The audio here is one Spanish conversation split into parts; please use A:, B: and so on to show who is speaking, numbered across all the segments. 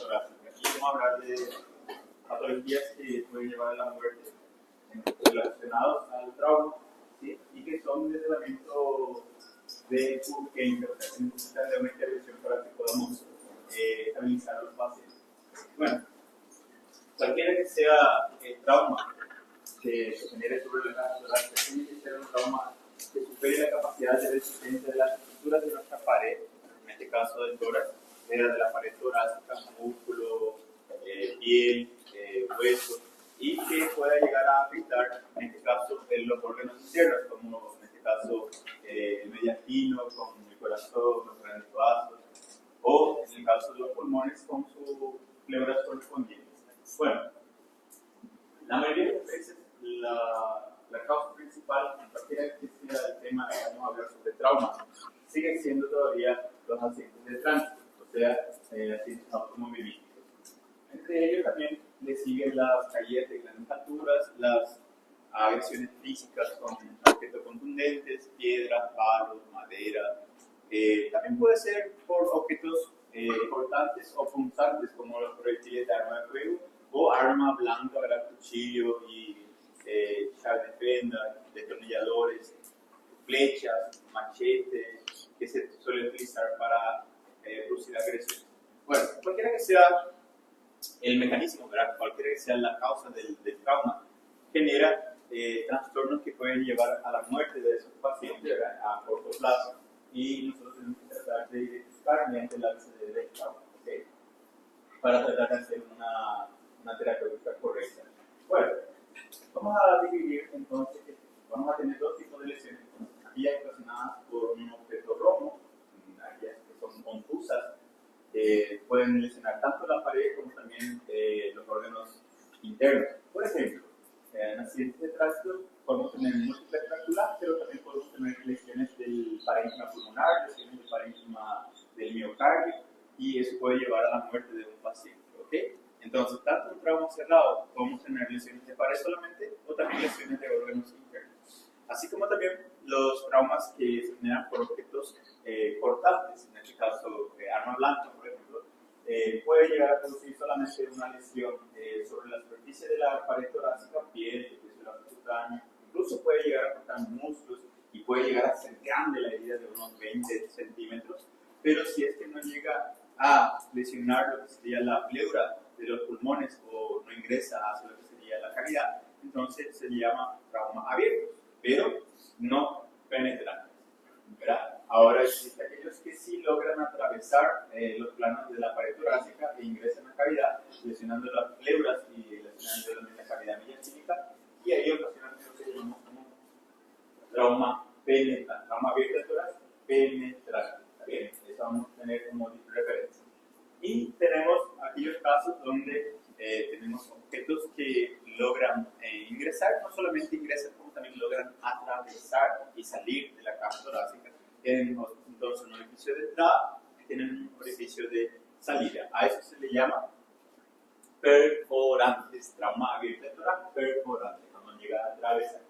A: torácica. Aquí vamos a hablar de patologías que pueden llevar a la muerte relacionados al trauma, ¿sí? Y que son de tratamiento de urgencia, o sea, que necesitan de una intervención para que podamos estabilizar a los pacientes. Bueno, cualquiera que sea el trauma que se genere sobre la caja torácica, tiene que ser un trauma que supere la capacidad de resistencia de las estructuras de nuestra pared, en este caso del tórax, de la pared torácica, músculo, piel, hueso, y que pueda llegar a afectar, en este caso, los órganos internos, como en este caso el mediastino, con el corazón, los grandes vasos, o en el caso de los pulmones, con sus pleuras correspondientes. Bueno, la mayoría de las veces la causa principal, en cualquiera que sea el tema que vamos a hablar sobre trauma, sigue siendo todavía los accidentes de tránsito, o sea, accidentes automovilísticos. Entre ellos también le siguen las caídas de grandes alturas, las agresiones físicas con objetos contundentes, piedras, palos, madera. También puede ser por objetos cortantes o punzantes como los proyectiles de arma de fuego o arma blanca, cuchillo y llaves de fenda, destornilladores, flechas, machetes, que se suele utilizar para producir agresiones. Bueno, cualquiera que sea el mecanismo, ¿verdad? Cualquiera que sea la causa del trauma, genera trastornos que pueden llevar a la muerte de esos pacientes, ¿verdad? A corto plazo, y nosotros tenemos que tratar de identificar mediante el análisis del trauma, ¿okay? Para tratar de hacer una terapéutica correcta. Bueno, vamos a dividir entonces, vamos a tener dos tipos de lesiones, aquellas ocasionadas por un objeto rojo, aquellas que son confusas, pueden lesionar tanto la pared como también los órganos internos. Por ejemplo, en accidentes de tránsito podemos tener múltiples fracturas, pero también podemos tener lesiones del parénquima pulmonar, lesiones del parénquima del miocardio, y eso puede llevar a la muerte de un paciente. ¿Okay? Entonces, tanto un trauma cerrado podemos tener lesiones de pared solamente o también lesiones de órganos internos. Así como también los traumas que se generan por objetos cortantes, en este caso arma blanca, por ejemplo, puede llegar a producir solamente una lesión sobre la superficie de la pared torácica, piel, la cutánea, incluso puede llegar a afectar músculos y puede llegar a ser grande la herida de unos 20 centímetros, pero si es que no llega a lesionar lo que sería la pleura de los pulmones o no ingresa hacia lo que sería la cavidad, entonces se llama trauma abierto, pero no penetrantes, ¿verdad? Ahora existen aquellos que sí logran atravesar los planos de la pared torácica e ingresan a la cavidad, lesionando las pleuras y lesionando la cavidad mediastínica, y ahí ocasionalmente lo que llamamos como trauma penetrante, trauma abierto de tórax penetrante. ¿Está bien? Eso vamos a tener como referencia. Y tenemos aquellos casos donde tenemos objetos que logran ingresar, no solamente ingresan, como también logran atravesar y salir de la caja torácica. Tienen entonces un orificio de entrada y tienen un orificio de salida. A eso se le llama perforantes, trauma abierto de tórax perforante, cuando llega a atravesar.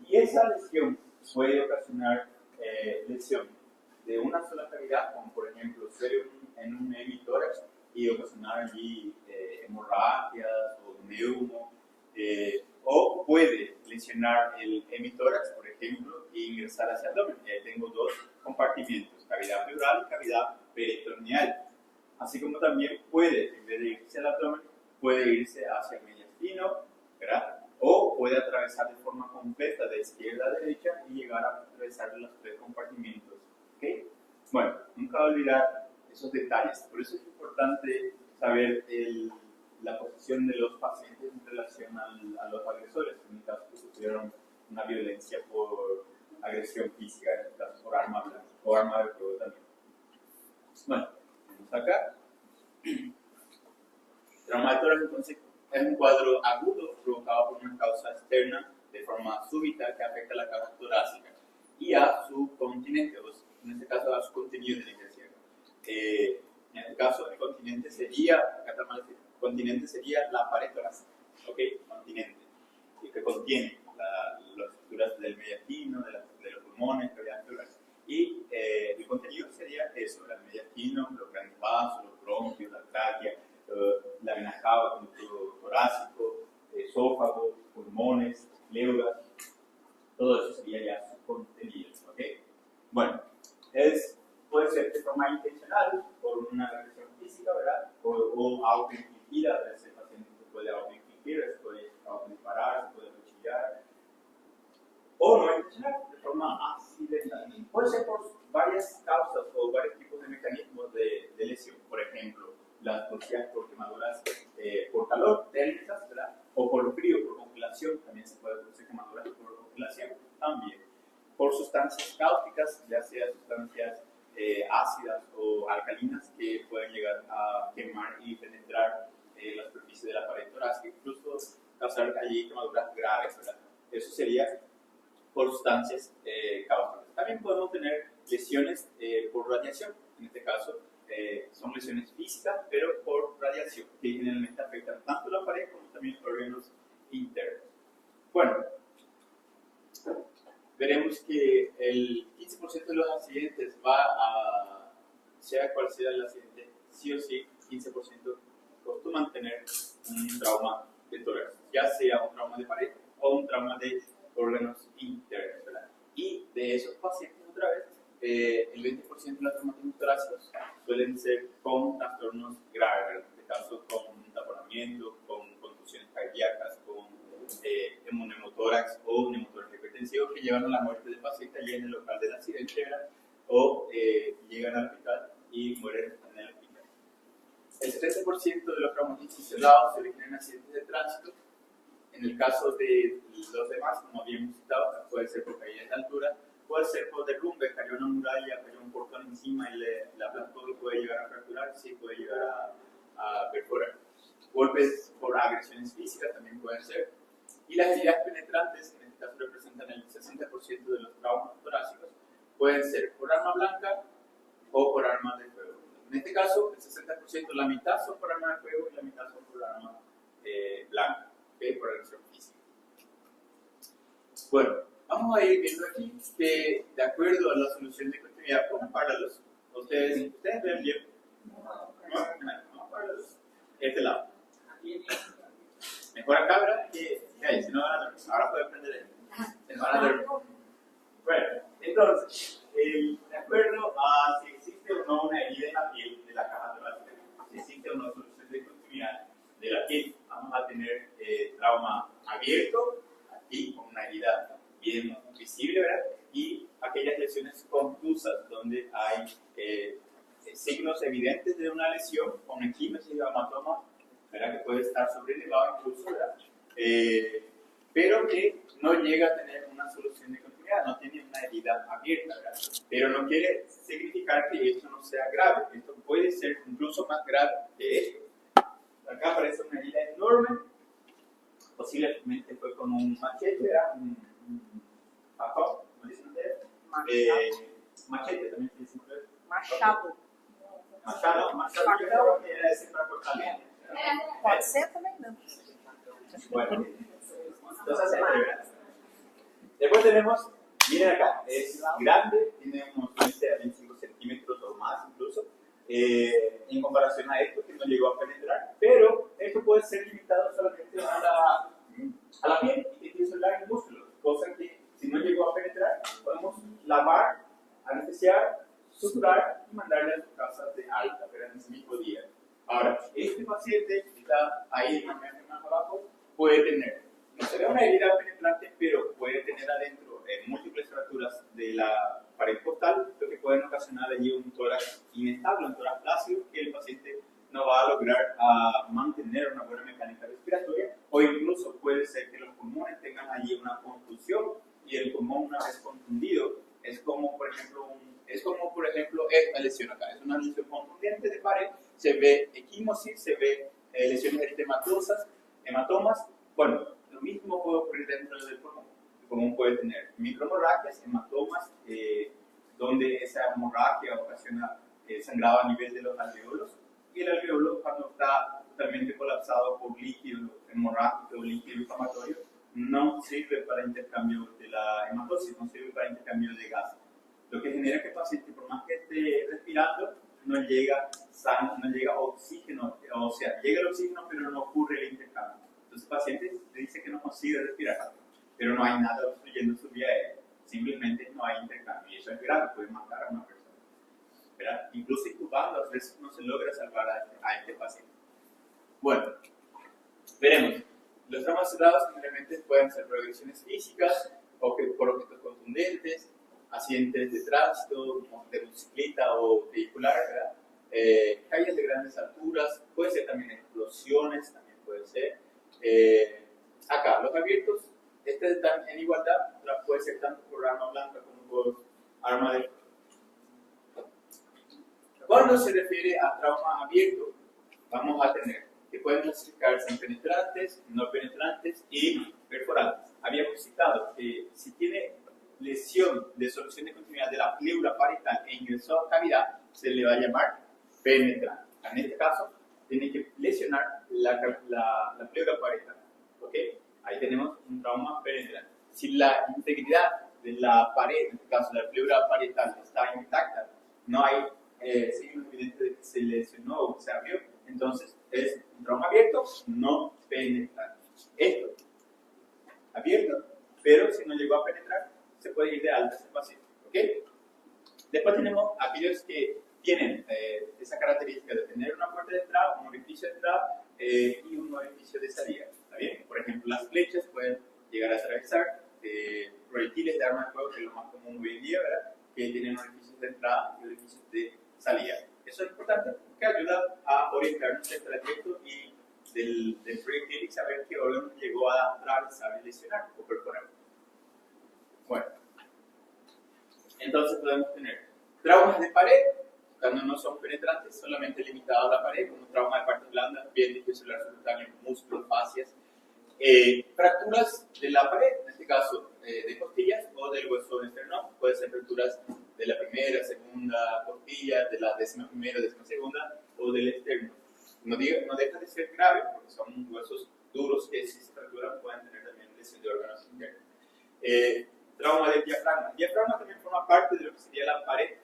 A: Y esa lesión puede ocasionar lesión de una sola cavidad, como por ejemplo ser en un hemitórax y ocasionar allí hemorragias o neumo, o puede lesionar el hemitórax, por ejemplo, e ingresar hacia el abdomen. Tengo dos compartimientos, cavidad pleural y cavidad peritoneal. Así como también puede, en vez de irse al abdomen, puede irse hacia el mediastino, ¿verdad? O puede atravesar de forma completa de izquierda a derecha y llegar a atravesar los tres compartimentos. ¿Okay? Bueno, nunca olvidar esos detalles. Por eso es importante saber la posición de los pacientes en relación a los agresores, en el caso que sufrieron una violencia por agresión física, en el caso por arma blanca o arma de fuego también. Bueno, vamos acá. Trauma de tórax, entonces, es un cuadro agudo provocado por una causa externa de forma súbita que afecta a la caja torácica y a su continente, o en este caso a su contenido, tiene que decir. En este caso, el continente sería, la pared torácica, ¿ok? Continente, que contiene las estructuras del mediastino, de los pulmones, cavidad pleural. Y el contenido sería eso, el mediastino, los grandes vasos, los bronquios, la tráquea, la vena cava, conducto torácico, esófago, pulmones, pleuras, todo eso sería ya su contenido. ¿Okay? Bueno, puede ser de forma intencional, por una agresión física, ¿verdad? O autoinfligida, a veces el paciente se puede autoinfligir, se puede autodisparar, se puede cuchillar, o no intencional, de forma accidental. Puede ser por varias causas o varios tipos de mecanismos de lesión. Por ejemplo, las costillas por quemaduras por calor, térmicas, ¿verdad? O por frío, por congelación, también se puede producir quemaduras por congelación, también. Por sustancias cáusticas, ya sea sustancias ácidas o alcalinas que pueden llegar a quemar y penetrar la superficie de la pared torácica, incluso causar allí quemaduras graves, ¿verdad? Eso sería por sustancias cáusticas. También podemos tener lesiones por radiación, en este caso son lesiones físicas, pero por radiación, que generalmente afectan tanto la pared como también órganos internos. Bueno, veremos que el 15% de los accidentes va a, sea cual sea el accidente, sí o sí, 15% acostumbran tener un trauma de tórax, ya sea un trauma de pared o un trauma de órganos internos, ¿verdad? Y de esos pacientes, otra vez, el 20% de los traumatismos torácicos suelen ser con trastornos graves, en este caso con taponamiento, con contusiones cardíacas, con neumotórax o neumotórax hipertensivo que llevan a la muerte del paciente allí en el local del accidente, ¿verdad? O llegan al hospital y mueren en el hospital. El 70% de los traumatismos cerrados se originan en accidentes de tránsito. En el caso de los demás, como habíamos citado, puede ser por caída de altura, puede ser por derrumbe, cayó una muralla, cayó un portón encima y la aplastó y puede llegar a fracturar, sí, puede llegar a perforar. Golpes por agresiones físicas también pueden ser. Y las heridas penetrantes, en este caso representan el 60% de los traumas torácicos, pueden ser por arma blanca o por arma de fuego. En este caso, el 60%, la mitad son por arma de fuego y la mitad son por arma blanca, ¿okay? Por agresión física. Bueno, vamos a ir viendo aquí que, de acuerdo a la solución de continuidad, compáralos. Ustedes ven bien. Vamos a pararlos. Este lado. Mejor acá, ¿verdad? Si no van a dormir. Ahora pueden prender ahí. Van a dormir. Bueno, entonces, de acuerdo a si existe o no una herida en la piel de la caja torácica, si existe o no solución de continuidad de la piel, vamos a tener trauma abierto, aquí con una herida bien visible, ¿verdad? Y aquellas lesiones confusas donde hay signos evidentes de una lesión con equímesis o hematoma, ¿verdad? Que puede estar sobrelevado incluso, ¿verdad? Pero que no llega a tener una solución de continuidad, no tiene una herida abierta, ¿verdad? Pero no quiere significar que esto no sea grave, esto puede ser incluso más grave que esto. Acá aparece una herida enorme, posiblemente fue con un machete, ¿verdad? Un facón, ¿cómo dicen ustedes? Machete también se dice.
B: Machado.
A: Machado, yo creo que era ese para cortar leña.
B: Pode ser também, não.
A: Bueno, entonces, después tenemos, miren acá, es grande, tiene unos 20 a 25 centímetros o más incluso, en comparación a esto que no llegó a penetrar, pero esto puede ser limitado solamente a la piel y que tiene celular y músculos, cosa que si no llegó a penetrar, podemos lavar, anestesiar, suturar y mandarle a su casa de alta, pero en ese mismo día. Ahora, este paciente que está ahí más abajo puede tener, no se ve una herida penetrante, pero puede tener adentro múltiples fracturas de la pared costal, lo que pueden ocasionar allí un tórax inestable, un tórax plácido, que el paciente no va a lograr mantener una buena mecánica respiratoria, o incluso puede ser que los pulmones tengan allí una contusión, y el pulmón, una vez contundido, es como por ejemplo esta lesión acá, es una lesión contundente de pared, se ve equimosis, se ve lesiones eritematosas, hematomas. Bueno, lo mismo puede ocurrir dentro del pulmón. El pulmón puede tener microhemorragias, hematomas, donde esa hemorragia ocasiona sangrado a nivel de los alveolos, y el alveolo, cuando está totalmente colapsado por líquido hemorrágico o líquido inflamatorio, no sirve para intercambio de la hematosis, no sirve para intercambio de gas. Lo que genera que el paciente, por más que esté respirando, no llega oxígeno o sea, llega el oxígeno pero no ocurre el intercambio. Entonces el paciente le dice que no consigue respirar, pero no hay nada obstruyendo su vía aérea, simplemente no hay intercambio y eso es grave, puede matar a una persona. ¿Verdad? Incluso intubando a veces no se logra salvar a este paciente. Bueno, veremos. Los traumas cerrados generalmente pueden ser progresiones físicas, por objetos contundentes, accidentes de tránsito, como de motocicleta o vehicular, ¿verdad? Caídas de grandes alturas, puede ser también explosiones, también puede ser. Acá, los abiertos, están en igualdad, puede ser tanto por arma blanca como por arma de fuego. Cuando se refiere a trauma abierto, vamos a tener que pueden clasificarse en penetrantes, no penetrantes y perforantes. Habíamos citado que si tiene lesión de solución de continuidad de la pleura parietal e ingreso a cavidad, se le va a llamar penetrante. En este caso, tiene que lesionar la pleura parietal. ¿Okay? Ahí tenemos un trauma penetrante. Si la integridad de la pared, en este caso la pleura parietal, está intacta, no hay signos evidentes de que se lesionó o se abrió, entonces es un trauma abierto, no penetrante. Esto, abierto, pero si no llegó a penetrar, se puede ir de alta ese paciente. ¿Okay? Después tenemos aquellos que tienen esa característica de tener una puerta de entrada, un orificio de entrada y un orificio de salida. ¿Está bien? Por ejemplo, las flechas pueden llegar a atravesar proyectiles de arma de fuego, que es lo más común hoy en día, ¿verdad? Que tienen orificios de entrada y orificios de salida. Eso es importante porque ayuda a orientarnos el trayecto y del proyectil y saber qué órgano llegó a atravesar y lesionar o perforar. Bueno, entonces podemos tener traumas de pared, cuando no son penetrantes, solamente limitados a la pared, como trauma de partes blandas, piel, líquido celular subcutáneo, músculos, fascias. Fracturas de la pared, en este caso de costillas o del hueso esternón, pueden ser fracturas de la primera, segunda costilla, de la 11ª, 12ª o del externo. No deja de ser grave porque son huesos duros que si se fracturan pueden tener también lesión de órganos internos. Trauma del diafragma. El diafragma también forma parte de lo que sería la pared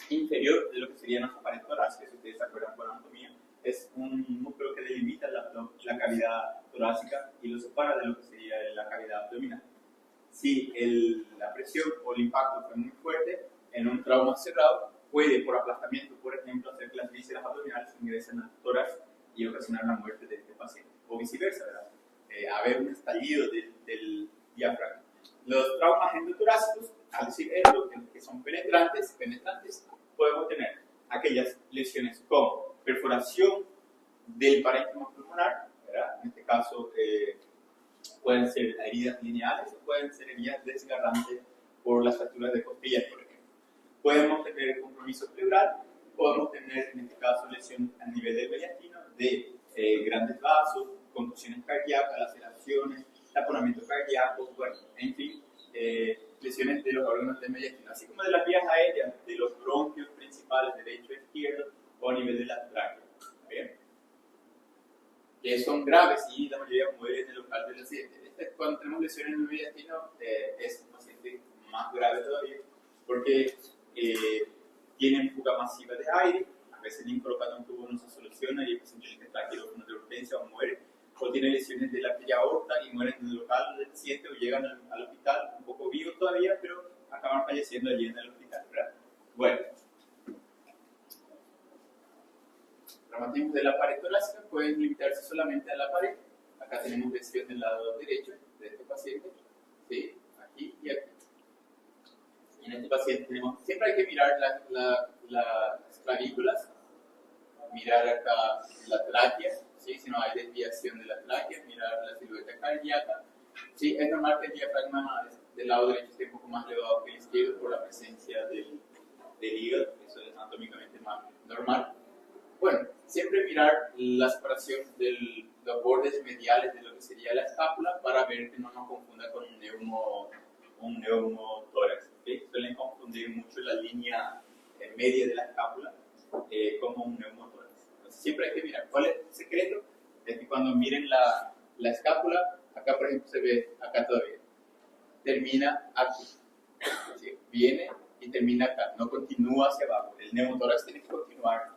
A: inferior de lo que sería nuestra pared torácica. Si ustedes se acuerdan con anatomía, es un núcleo que delimita la cavidad torácica y lo separa de lo que sería la cavidad abdominal. Si la presión o el impacto fue muy fuerte en un trauma cerrado, puede por aplastamiento, por ejemplo, hacer que las vísceras abdominales ingresen al tórax y ocasionar la muerte de este paciente, o viceversa, ¿verdad? Haber un estallido del diafragma. Los traumas endotorácicos, al decir esto, que son penetrantes, podemos tener aquellas lesiones como perforación del parénquima pulmonar, ¿verdad? En este caso pueden ser heridas lineales o pueden ser heridas desgarrantes por las fracturas de costillas, por ejemplo. Podemos tener compromiso pleural, podemos tener en este caso lesión a nivel del mediastino de grandes vasos, contusiones cardíacas, laceraciones, taponamiento cardíaco, bueno, en fin, lesiones de los órganos del mediastino, así como de las vías aéreas, de los bronquios principales derecho e izquierdo o a nivel de la tráquea. ¿Bien? Que son graves y la mayoría muere en el local del accidente. Cuando tenemos lesiones en el mediastino es un paciente más grave todavía porque tienen fuga masiva de aire, a veces ni colocando un tubo no se soluciona y el paciente tiene que estar quirófano de urgencia o muere, o tiene lesiones de la arteria aorta y mueren en el local del paciente o llegan al hospital un poco vivos todavía, pero acaban falleciendo allí en el hospital, ¿verdad? Bueno, traumatismos de la pared torácica pueden limitarse solamente a la pared. Acá tenemos lesión del lado derecho de este paciente, ¿sí? Aquí y aquí. Y en este paciente siempre hay que mirar las clavículas, mirar acá la tráquea, ¿sí? Si no hay desviación de la tráquea, mirar la silueta cardíaca. Sí, es normal que el diafragma del lado derecho esté un poco más elevado que el izquierdo por la presencia del hígado, eso es anatómicamente más normal. Bueno, siempre mirar la separación de los bordes mediales de lo que sería la escápula para ver que no nos confunda con un neumotórax. ¿Okay? Suelen confundir mucho la línea media de la escápula como un neumotórax. Entonces, siempre hay que mirar. ¿Cuál es el secreto? Es que cuando miren la escápula, acá por ejemplo se ve, acá todavía, termina aquí. ¿Sí? Viene y termina acá, no continúa hacia abajo. El neumotórax tiene que continuar.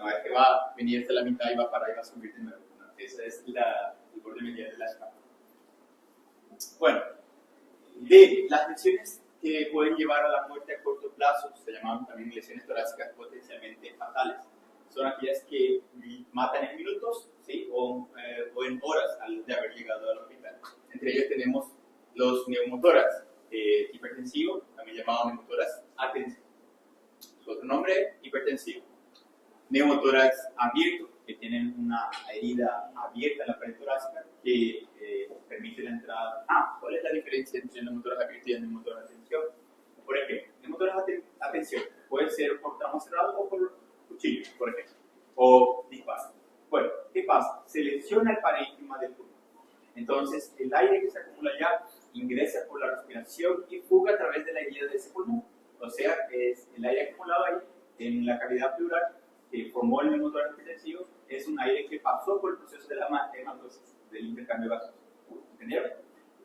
C: No es que va a venir hasta la mitad y va a parar y va a subir de nuevo. No, ese es el borde medial de la escala. Bueno, de las lesiones que pueden llevar a la muerte a corto plazo, se llaman también lesiones torácicas potencialmente fatales. Son aquellas que matan en minutos, ¿sí? o en horas de haber llegado al hospital. Entre ellos tenemos los neumotórax hipertensivos, también llamados neumotórax atensivos. Otro nombre, hipertensivo. Neumotórax abierto, que tienen una herida abierta en la pared torácica que permite la entrada. ¿Cuál es la diferencia entre el neumotórax abierto y el neumotórax atención? Por ejemplo, el neumotórax atención puede ser por tramo cerrado o por cuchillo, por ejemplo, o disparo. Bueno, ¿qué pasa? Se lesiona el parénquima del pulmón. Entonces, el aire que se acumula allá ingresa por la respiración y fuga a través de la herida de ese pulmón. O sea, es el aire acumulado ahí en la cavidad pleural que formó el neumotórax hipertensivo, es un aire que pasó por el proceso de la hematosis, del intercambio gasoso. ¿Entendieron?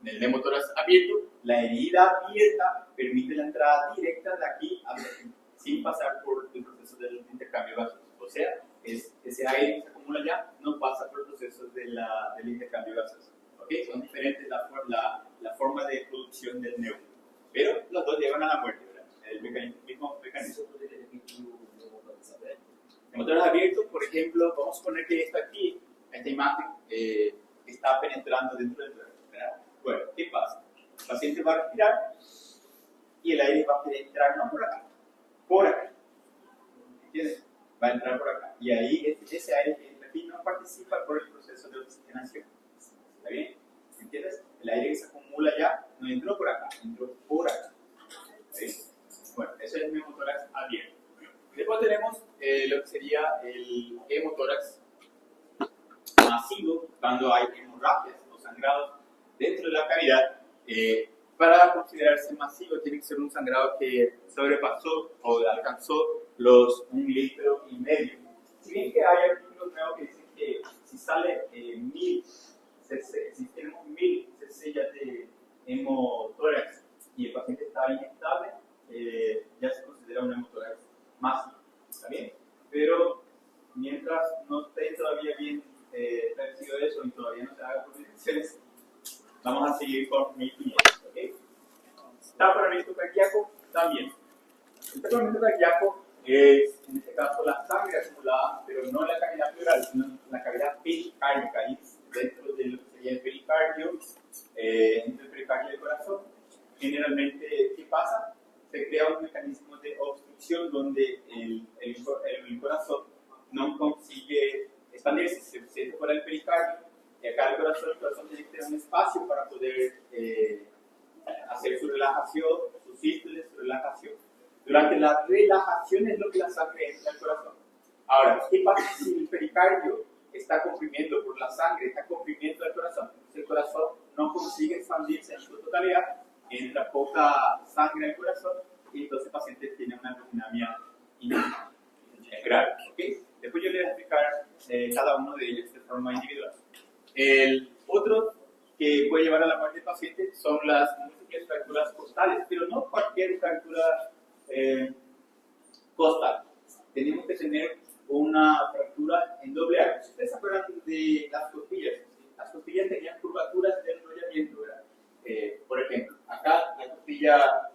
C: En el neumotórax abierto, la herida abierta permite la entrada directa de aquí a aquí, sin pasar por el proceso del intercambio gasoso. O sea, ese aire que se acumula allá no pasa por el proceso del intercambio gasoso. ¿Okay? Son diferentes la forma de producción del neumo. Pero los dos llevan a la muerte, ¿verdad? El mismo mecanismo. Neumotórax abierto, por ejemplo, vamos a poner que esta aquí, esta imagen, está penetrando dentro del cuerpo, ¿verdad? Bueno, ¿qué pasa? El paciente va a respirar y el aire va a penetrar no por acá, por acá. ¿Entiendes? Va a entrar por acá. Y ahí ese aire que entra aquí no participa por el proceso de oxigenación. ¿Está bien? ¿Entiendes? El aire que se acumula ya no entró por acá, entró por acá. ¿Está bien? Bueno, eso es el neumotórax abierto. Después tenemos lo que sería el hemotórax masivo, cuando hay hemorragias o sangrados dentro de la cavidad. Para considerarse masivo, tiene que ser un sangrado que sobrepasó o alcanzó los 1,5 litros. Si bien que hay artículos nuevos que dicen que si sale 1000 cc, si tenemos 1000 cc ya de hemotórax y el paciente está inestable, ya se considera un hemotórax masivo. ¿Está bien? Pero mientras no esté todavía bien percibido eso y todavía no se haga publicaciones, vamos a seguir con 1500. ¿Okay? Taponamiento cardíaco también. El taponamiento cardíaco es, en este caso, la sangre acumulada, pero no en la cavidad pleural, sino en la cavidad pericárdica, ahí dentro de lo que sería el pericardio, entre el pericardio y el corazón. Generalmente, ¿qué pasa? Se crea un mecanismo de obstrucción donde el corazón no consigue expandirse, se siente por el pericardio, y acá el corazón tiene que tener un espacio para poder hacer su relajación, su sístole, su relajación. Durante la relajación es lo que la sangre entra al corazón. Ahora, ¿qué pasa si el pericardio está comprimiendo por la sangre, está comprimiendo el corazón? Entonces el corazón no consigue expandirse en su totalidad, entra poca sangre al corazón y entonces el paciente tiene una hemodinamia grave. ¿Okay? Después yo les voy a explicar cada uno de ellos de forma individual. El otro que puede llevar a la muerte del paciente son las múltiples fracturas costales, pero no cualquier fractura costal. Tenemos que tener una fractura en doble arco. Si ustedes se acuerdan de las costillas, ¿sí? Las costillas tenían curvaturas de enrollamiento, ¿verdad? Por ejemplo, acá la costilla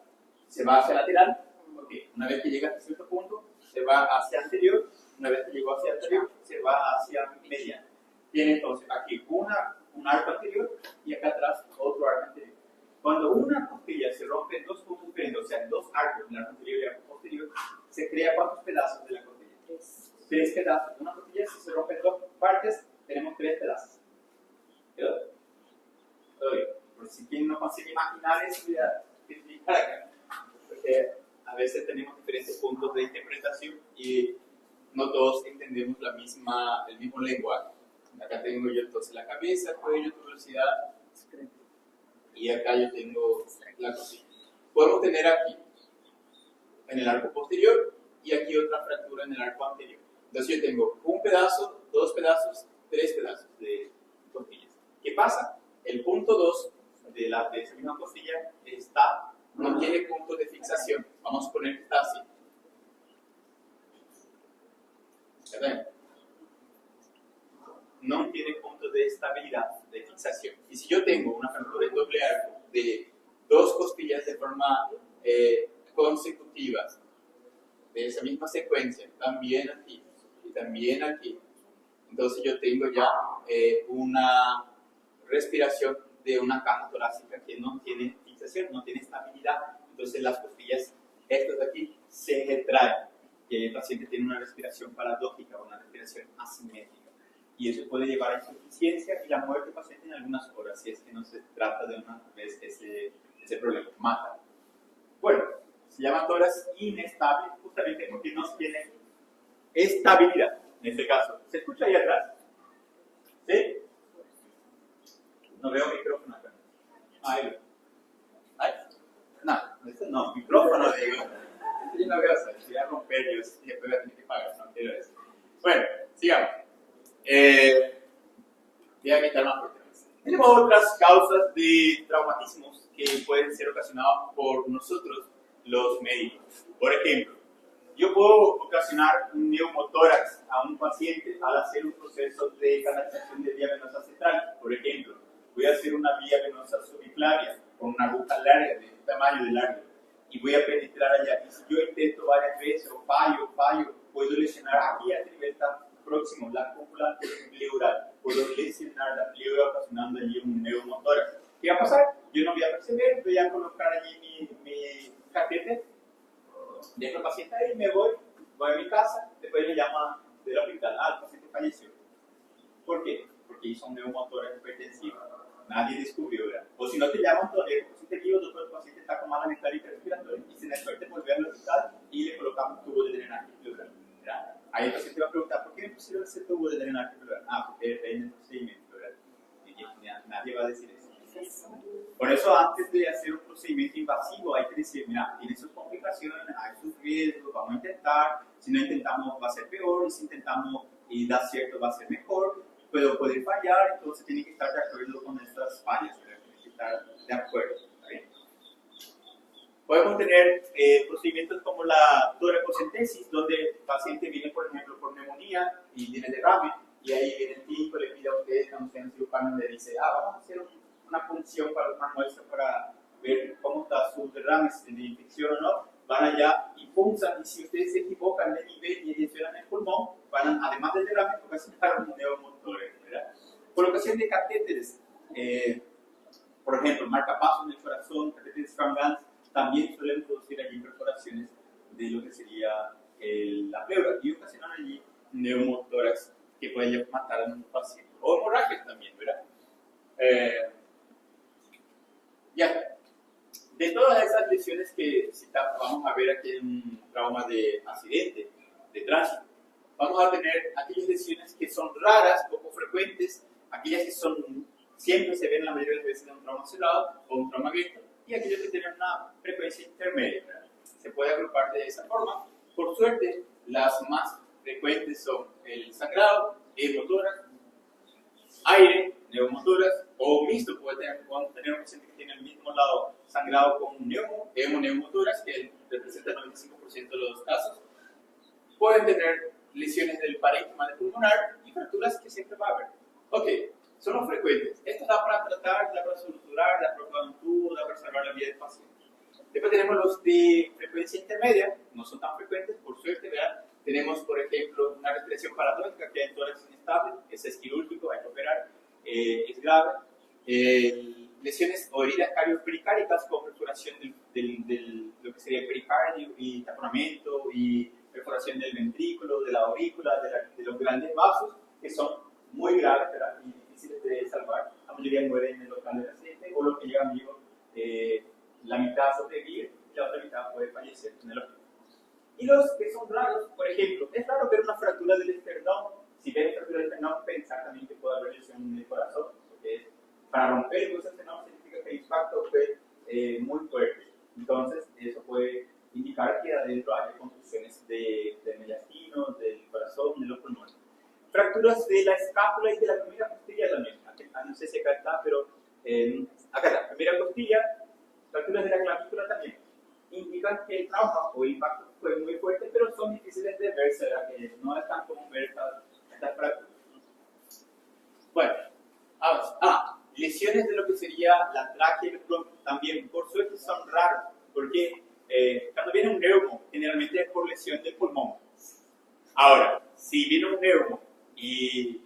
C: se va hacia lateral, okay. Una vez que llega hasta cierto punto, se va hacia anterior, una vez que llegó hacia anterior, se va hacia mediano. Tiene entonces aquí un arco anterior y acá atrás otro arco anterior. Cuando una costilla se rompe en dos puntos diferentes, o sea, en dos arcos, el arco anterior y el arco posterior, se crea ¿cuántos pedazos de la costilla? 3 pedazos. Una costilla, si se rompe en dos partes, tenemos 3 pedazos. ¿Quedó? Todo bien. Por si quien no consigue imaginar eso, voy a explicar acá. Porque a veces tenemos diferentes puntos de interpretación y no todos entendemos el mismo lenguaje. Acá tengo yo entonces la cabeza, cuello, tuberosidad, y acá yo tengo la costilla. Podemos tener aquí, en el arco posterior, y aquí otra fractura en el arco anterior. Entonces yo tengo un pedazo, 2 pedazos, 3 pedazos de costillas. ¿Qué pasa? El punto 2 de esa misma costilla no tiene punto de fixación. Vamos a poner que está así. ¿verdad? No tiene puntos de estabilidad, de fixación. Y si yo tengo una fractura en doble arco de dos costillas de forma consecutiva, de esa misma secuencia, también aquí y también aquí, entonces yo tengo ya una respiración de una caja torácica que no tiene fixación, no tiene estabilidad. Entonces las costillas, estas de aquí, se retraen. Y el paciente tiene una respiración paradójica o una respiración asimétrica. Y eso puede llevar a insuficiencia y la muerte del paciente en algunas horas, si es que no se trata de una vez ese problema. Mata. Bueno, se llama tórax inestable justamente porque no tiene estabilidad. En este caso, ¿se escucha ahí atrás? ¿Sí? No veo micrófono acá. Ahí. Ahí. No, esto no, micrófono digo. Yo no veo eso, voy a romper y después voy a tener que pagar, no quiero eso. Bueno, sigamos. Voy a quitar más fuerte. Tenemos otras causas de traumatismos que pueden ser ocasionados por nosotros, los médicos. Por ejemplo, yo puedo ocasionar un neumotórax a un paciente al hacer un proceso de canalización de vía venosa central. Por ejemplo, voy a hacer una vía venosa subiflavia con una aguja larga, de este tamaño de largo, y voy a penetrar allá. Y si yo intento varias veces o fallo, puedo lesionar aquí a nivel tan próximo, la cúpula pleural. Puedo lesionar la pleura ocasionando allí un neumotórax. ¿Qué va a pasar? Yo no voy a percibir, voy a colocar allí mi catéter, dejo al paciente ahí, me voy a mi casa, después le llama del hospital, el paciente falleció. ¿Por qué? Porque hizo un neumotórax hipertensivo. Nadie descubrió, ¿verdad? O si no te llaman todavía, el paciente vivo, el paciente está con mala mecánica respiratoria y se le suerte volver al hospital y le colocamos tubo de drenaje pleural, ¿verdad? Ahí el paciente va a preguntar, ¿por qué me pusieron ese tubo de drenaje pleural? Porque depende del procedimiento, ¿verdad? Y nadie va a decir eso. Por eso, antes de hacer un procedimiento invasivo, hay que decir, mira, tiene sus complicaciones, hay sus riesgos, vamos a intentar. Si no intentamos, va a ser peor. Y si intentamos y da cierto, va a ser mejor. Pero puede fallar, entonces tiene que estar de acuerdo con estas fallas, tiene que estar de acuerdo. ¿Está bien? Podemos tener procedimientos como la toracocentesis, donde el paciente viene, por ejemplo, por neumonía y tiene derrame, y ahí viene el médico, le pide a ustedes, cuando sean cirujanos, le dice, vamos a hacer una punción para una muestra para ver cómo está su derrame, si tiene infección o no. Van allá y punzan, y si ustedes se equivocan de nivel y lesionan el pulmón, van a, además del derrame, ocasionar un neumotórax, ¿verdad? Colocación de catéteres, por ejemplo, marcapasos en el corazón, catéteres Strangans, también suelen producir allí perforaciones de lo que sería la pleura y ocasionan allí neumotórax que puede matar a un paciente. O hemorragias también, ¿verdad? Ya, de todas esas lesiones que vamos a ver aquí en un trauma de accidente, de tránsito, vamos a tener aquellas lesiones que son raras, poco frecuentes, aquellas que siempre se ven la mayoría de las veces en un trauma cerrado o un trauma abierto, y aquellos que tienen una frecuencia intermedia, ¿verdad? Se puede agrupar de esa forma. Por suerte, las más frecuentes son el sangrado, hemotórax, aire, neumotórax o mixto. Puede tener un paciente que tiene el mismo lado sangrado con un neumotórax, que representa el 95% de los casos. Pueden tener lesiones del parénquima pulmonar y fracturas que siempre va a haber. Ok, son los frecuentes. Esto da para tratar, da para suturar, da para colocar un tubo, da para salvar la vida del paciente. Después tenemos los de frecuencia intermedia, no son tan frecuentes, por suerte, ¿verdad? Tenemos, por ejemplo, una respiración paradójica que hay en tórax inestable, ese es quirúrgico, hay que operar, es grave. Lesiones o heridas cardiopericárdicas con perforación de lo que sería el pericardio y taponamiento y perforación del ventrículo, de la aurícula, de los grandes vasos, que son muy graves, ¿verdad? Y difíciles de salvar. La mayoría mueren en el local del accidente o los que llegan vivos, la mitad sobrevive y la otra mitad puede fallecer en el hospital. Y los que son raros, por ejemplo, es raro ver una fractura del esternón. Si ven fractura del esternón, pensar también que puede haber lesión en el corazón, porque para romper el hueso esternón significa que el impacto fue muy fuerte. Entonces, eso puede indicar que adentro hay contusiones del mediastino, del corazón, de los pulmones. Fracturas de la escápula y de la primera costilla también. No sé si acá está, pero acá está. Primera costilla, fracturas de la clavícula también. Indican que el trauma o el impacto fue muy fuerte, pero son difíciles de verse, ¿verdad? Que no es tan común ver estas fracturas. Bueno, lesiones de lo que sería la tráquea y los bronquios también, por suerte son raros, porque cuando viene un neumo, generalmente es por lesión del pulmón. Ahora, si viene un neumo y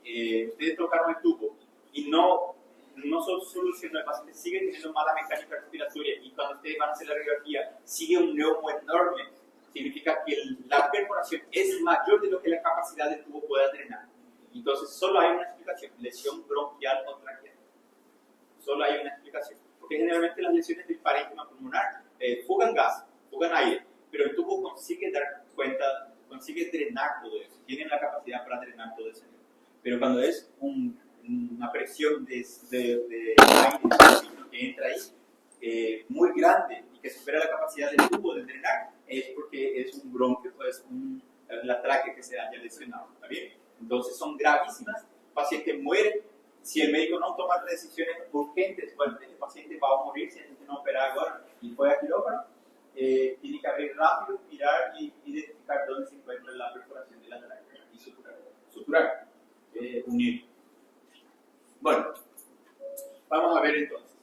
C: ustedes tocaron el tubo y no se solucionó, el paciente sigue teniendo mala mecánica respiratoria y cuando ustedes van a hacer la radiografía sigue un neumo enorme, significa que la perforación es mayor de lo que la capacidad del tubo pueda drenar. Entonces, solo hay una explicación, lesión bronquial o traqueal. Solo hay una explicación. Porque generalmente las lesiones del parénquima pulmonar fugan gas, fugan aire, pero el tubo consigue dar cuenta, consigue drenar todo eso, tienen la capacidad para drenar todo eso. Pero cuando es una presión de aire que entra ahí muy grande y que supera la capacidad del tubo de drenar, es porque es un bronquio o es la tráquea que se haya lesionado. ¿Está bien? Entonces son gravísimas, el paciente muere. Si el médico no toma decisiones urgentes, bueno, este paciente va a morir si no opera ahora y fue a quirófano, tiene que abrir rápido, mirar y identificar dónde se encuentra la perforación de la tráquea y suturar, unir. Bueno, vamos a ver entonces.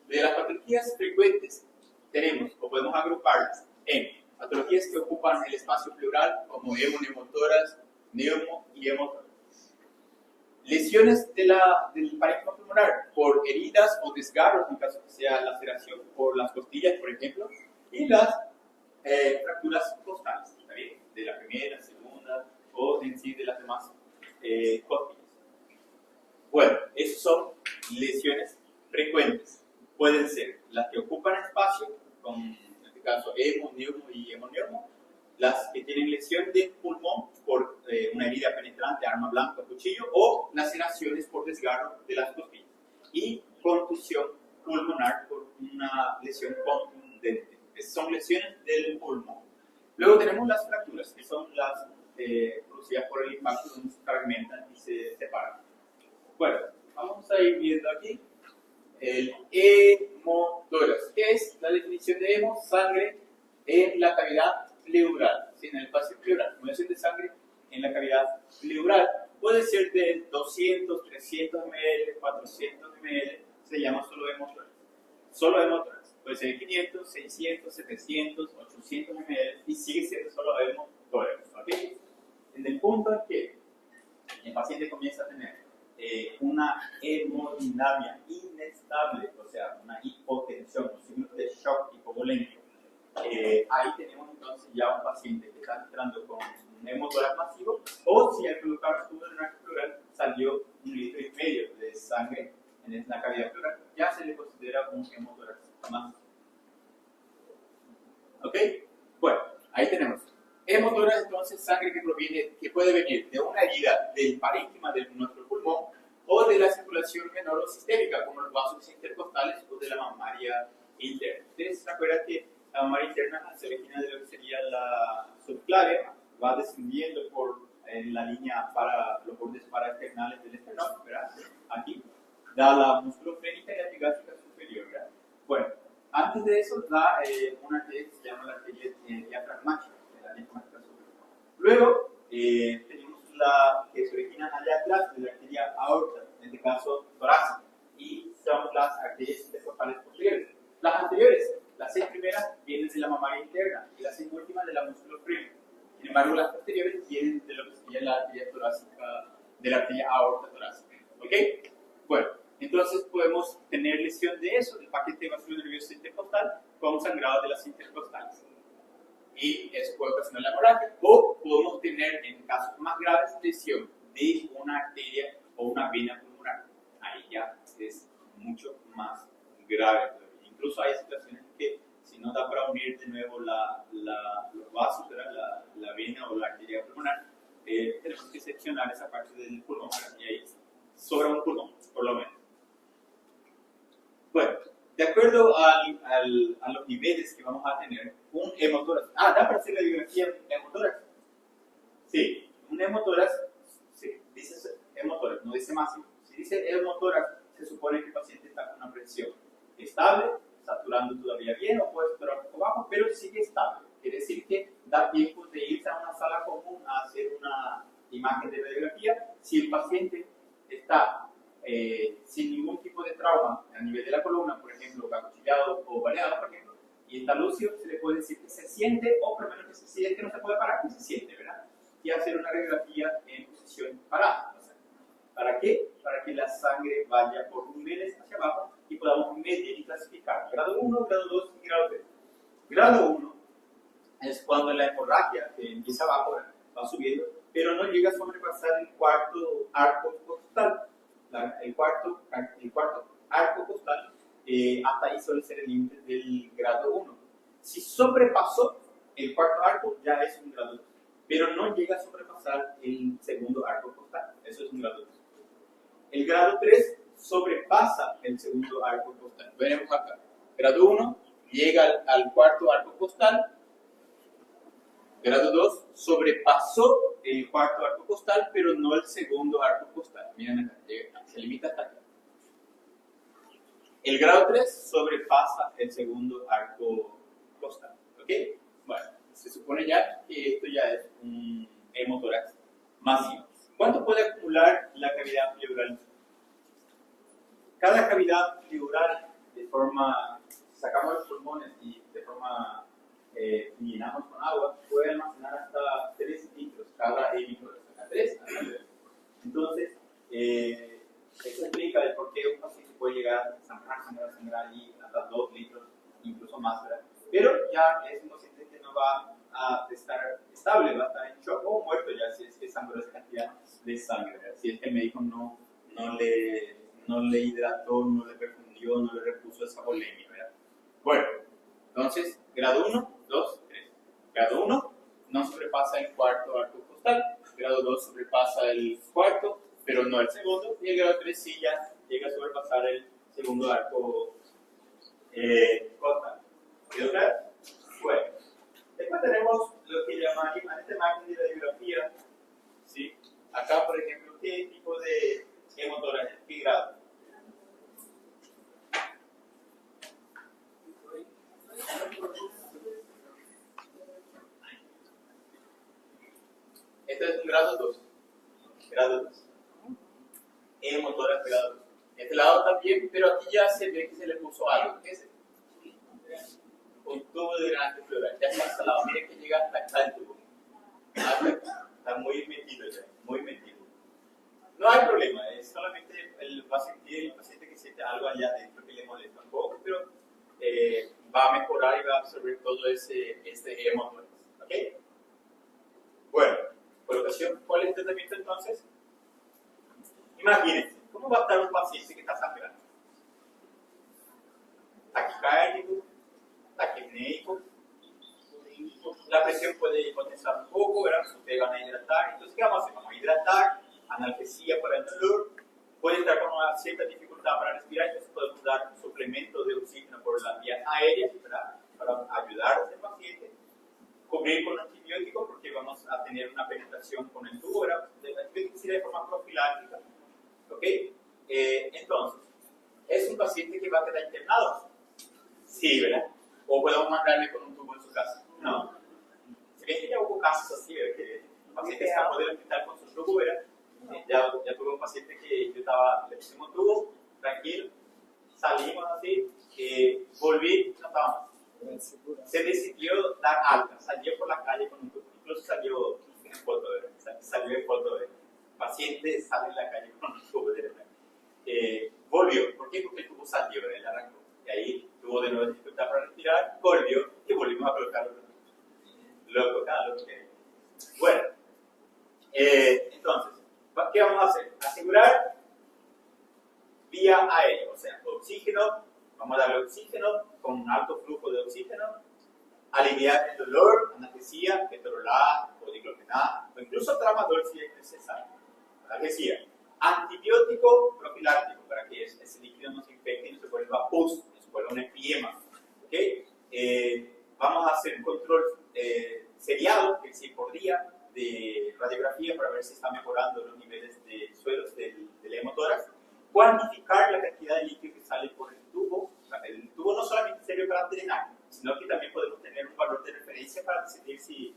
C: De las patologías frecuentes tenemos, o podemos agruparlas en patologías que ocupan el espacio pleural, como neumotórax, neumo y hemotórax. Lesiones del parénquima pulmonar por heridas o desgarros, en caso que sea laceración por las costillas, por ejemplo, y las fracturas costales, ¿está bien? De la primera, segunda o en sí de las demás costillas. Bueno, esas son lesiones frecuentes. Pueden ser las que ocupan espacio, con en este caso neumo y hemoneumo, las que tienen lesión de pulmón por una herida penetrante, arma blanca, cuchillo, o laceraciones por desgarro de las costillas. Y contusión pulmonar por una lesión contundente. Esas son lesiones del pulmón. Luego tenemos las fracturas, que son las producidas por el impacto donde se fragmentan y se separan. Bueno, vamos a ir viendo aquí el hemotórax. ¿Qué es la definición de hemo? Sangre en la cavidad pleural, ¿sí? En el espacio pleural. Acumulación de sangre en la cavidad pleural puede ser de 200, 300 ml, 400 ml, se llama solo hemotórax. Solo hemotórax. Puede ser 500, 600, 700, 800 ml y sigue siendo solo hemotórax. ¿Okay? En el punto en que el paciente comienza a tener una hemodinamia inestable, o sea, una hipotensión, un signo de shock hipovolémico, ahí tenemos entonces ya un paciente que está entrando con un hemotórax masivo, o si al colocar su drenaje pleural salió 1,5 litros de sangre en la cavidad pleural, ya se le considera un hemotórax masivo. ¿Ok? Bueno, ahí tenemos. Hemotórax, entonces, sangre que puede venir de una herida del parénquima de nuestro pulmón o de la circulación menor o sistémica, como los vasos intercostales o de la mamaria interna. Ustedes se acuerdan que la mamaria interna se origina de lo que sería la subclavia, va descendiendo por la línea para los bordes paraesternales del esternón, ¿verdad? Aquí da la musculofrénica y la epigástrica superior, ¿verdad? Bueno, antes de eso da una arteria que se llama la arteria diafragmática. Luego tenemos la que se origina allá atrás de la arteria aorta, en este caso torácica, y son las arterias intercostales posteriores. Las anteriores, las 6 primeras, vienen de la mamaria interna y las 6 últimas de la musculofrénica. Sin embargo, las posteriores vienen de lo que sería la arteria torácica, de la arteria aorta torácica. ¿Ok? Bueno, entonces podemos tener lesión de eso, del paquete vascular nervioso intercostal, con sangrado de las intercostales. Y eso puede ocasionar la hemorragia, o podemos tener, en casos más graves, lesión de una arteria o una vena pulmonar. Ahí ya es mucho más grave. Incluso hay situaciones que, si no da para unir de nuevo los vasos, la vena o la arteria pulmonar, tenemos que seccionar esa parte del pulmón, y ahí sobra un pulmón, por lo menos. Bueno, de acuerdo a los niveles que vamos a tener, un hemotórax. ¿Da para hacer la biografía de hemotórax? Sí, un hemotórax, sí, dice hemotórax, no dice máximo. Si dice hemotórax, se supone que el paciente está con una presión estable, saturando todavía bien, o puede saturar un poco bajo, pero sigue estable. Quiere decir que da tiempo de irse a una sala común a hacer una imagen de radiografía. Si el paciente está sin ningún tipo de trauma a nivel de la columna, por ejemplo, acuchillado o baleado, por ejemplo, y está lúcido, se le puede decir que se siente, o por lo menos que se siente, que no se puede parar, que se siente, ¿verdad? Y hacer una radiografía en posición parada. O sea, ¿para qué? Para que la sangre vaya por niveles hacia abajo y podamos medir y clasificar grado 1, grado 2 y grado 3. Grado 1 es cuando la hemorragia que empieza abajo va subiendo, pero no llega a sobrepasar el cuarto arco costal. El cuarto arco costal, hasta ahí suele ser el límite del grado 1. Si sobrepasó el cuarto arco, ya es un grado 2, pero no llega a sobrepasar el segundo arco costal. Eso es un grado 2. El grado 3 sobrepasa el segundo arco costal. Veremos acá. Grado 1 llega al cuarto arco costal. Grado 2 sobrepasó el cuarto arco costal, pero no el segundo arco costal. Miren acá, se limita hasta acá. El grado 3 sobrepasa el segundo arco costal. ¿Ok? Bueno, se supone ya que esto ya es un hemotórax masivo. ¿Cuánto puede acumular la cavidad pleural? Cada cavidad pleural, de forma, sacamos los pulmones y de forma llenamos con agua, puede almacenar hasta 3 litros cada hemotórax. Hasta 3. Entonces, eso explica el por qué un paciente puede llegar a sangrar y hasta 2 litros, incluso más, ¿verdad? Pero ya es un paciente que no va a estar estable, va a estar en shock o muerto ya si es que sangró esa cantidad de sangre, ¿verdad? Si es que el médico no le hidrató, no le perfundió, no le repuso esa volemia, ¿verdad? Bueno, entonces, grado 1, 2, 3. Grado 1 no sobrepasa el cuarto arco costal, grado 2 sobrepasa el cuarto, pero no el segundo, y el grado 3 sí ya llega a sobrepasar el segundo arco costal. ¿Quedó claro? Bueno, después tenemos lo que llaman esta imagen de radiografía, ¿sí? Acá, por ejemplo, ¿qué tipo de hemotórax? ¿Qué grado? Este es un grado 2. Grado 2. Hemotórax grado 2. Este lado también, pero aquí ya se ve que se le puso algo. ¿Qué es? Un tubo de drenaje pleural. Ya está instalado. Miren que llega hasta acá el tubo. Está muy metido ya. Muy metido. No hay problema. Es solamente el paciente que siente algo allá adentro que le molesta un poco, pero va a mejorar y va a absorber todo este hemotórax. ¿Ok? Bueno, colocación. ¿Cuál es el tratamiento entonces? Imagínense, ¿cómo va a estar un paciente que está sangrando? Taquicárdico, taquipneico, la presión puede hipotensar un poco, ¿verdad? Ustedes van a hidratar. Entonces, ¿qué vamos a hacer? Vamos a hidratar, analgesia para el dolor, puede estar con una cierta dificultad para respirar, entonces podemos dar suplementos de oxígeno por las vías aéreas, ¿verdad? Para ayudar a ese paciente. Cubrir con antibióticos porque vamos a tener una penetración con el tubo, ¿verdad? De forma profiláctica. ¿Ok? Entonces, ¿es un paciente que va a quedar internado? Sí, ¿verdad? ¿O podemos mandarle con un tubo en su casa? No. Se ve que ya hubo casos así, ¿verdad? Que el paciente escapó del hospital con su tubo, ¿verdad? Ya tuve un paciente que le pusimos un tubo, tranquilo, salimos así, volví, no estábamos. Se decidió dar alta, salió por la calle con un tubo, incluso salió en foto, ¿verdad? Salió en foto de paciente, sale en la calle con un tubo, ¿verdad? Volvió, ¿por qué? Porque el tubo salió, ¿verdad? Él arrancó, y ahí tuvo de nuevo dificultad para respirar, volvió y volvimos a colocarlo. Loco, cada loco que hay. Bueno, entonces, ¿qué vamos a hacer? Asegurar vía aérea, o sea, oxígeno, vamos a darle oxígeno con un alto flujo de oxígeno, aliviar el dolor, analgesia, ketorolac o diclofenac, o incluso tramadol si es necesario. Analgesia, antibiótico profiláctico para que ese líquido no se infecte y no se vuelva pus, no se vuelva un epiema. ¿Okay? Vamos a hacer un control seriado, que sí, por día, de radiografía para ver si está mejorando los niveles de suelos del hemotórax, cuantificar la cantidad de líquido que sale por el tubo. El tubo no solamente sirve para drenar, sino que también podemos tener un valor de referencia para decidir si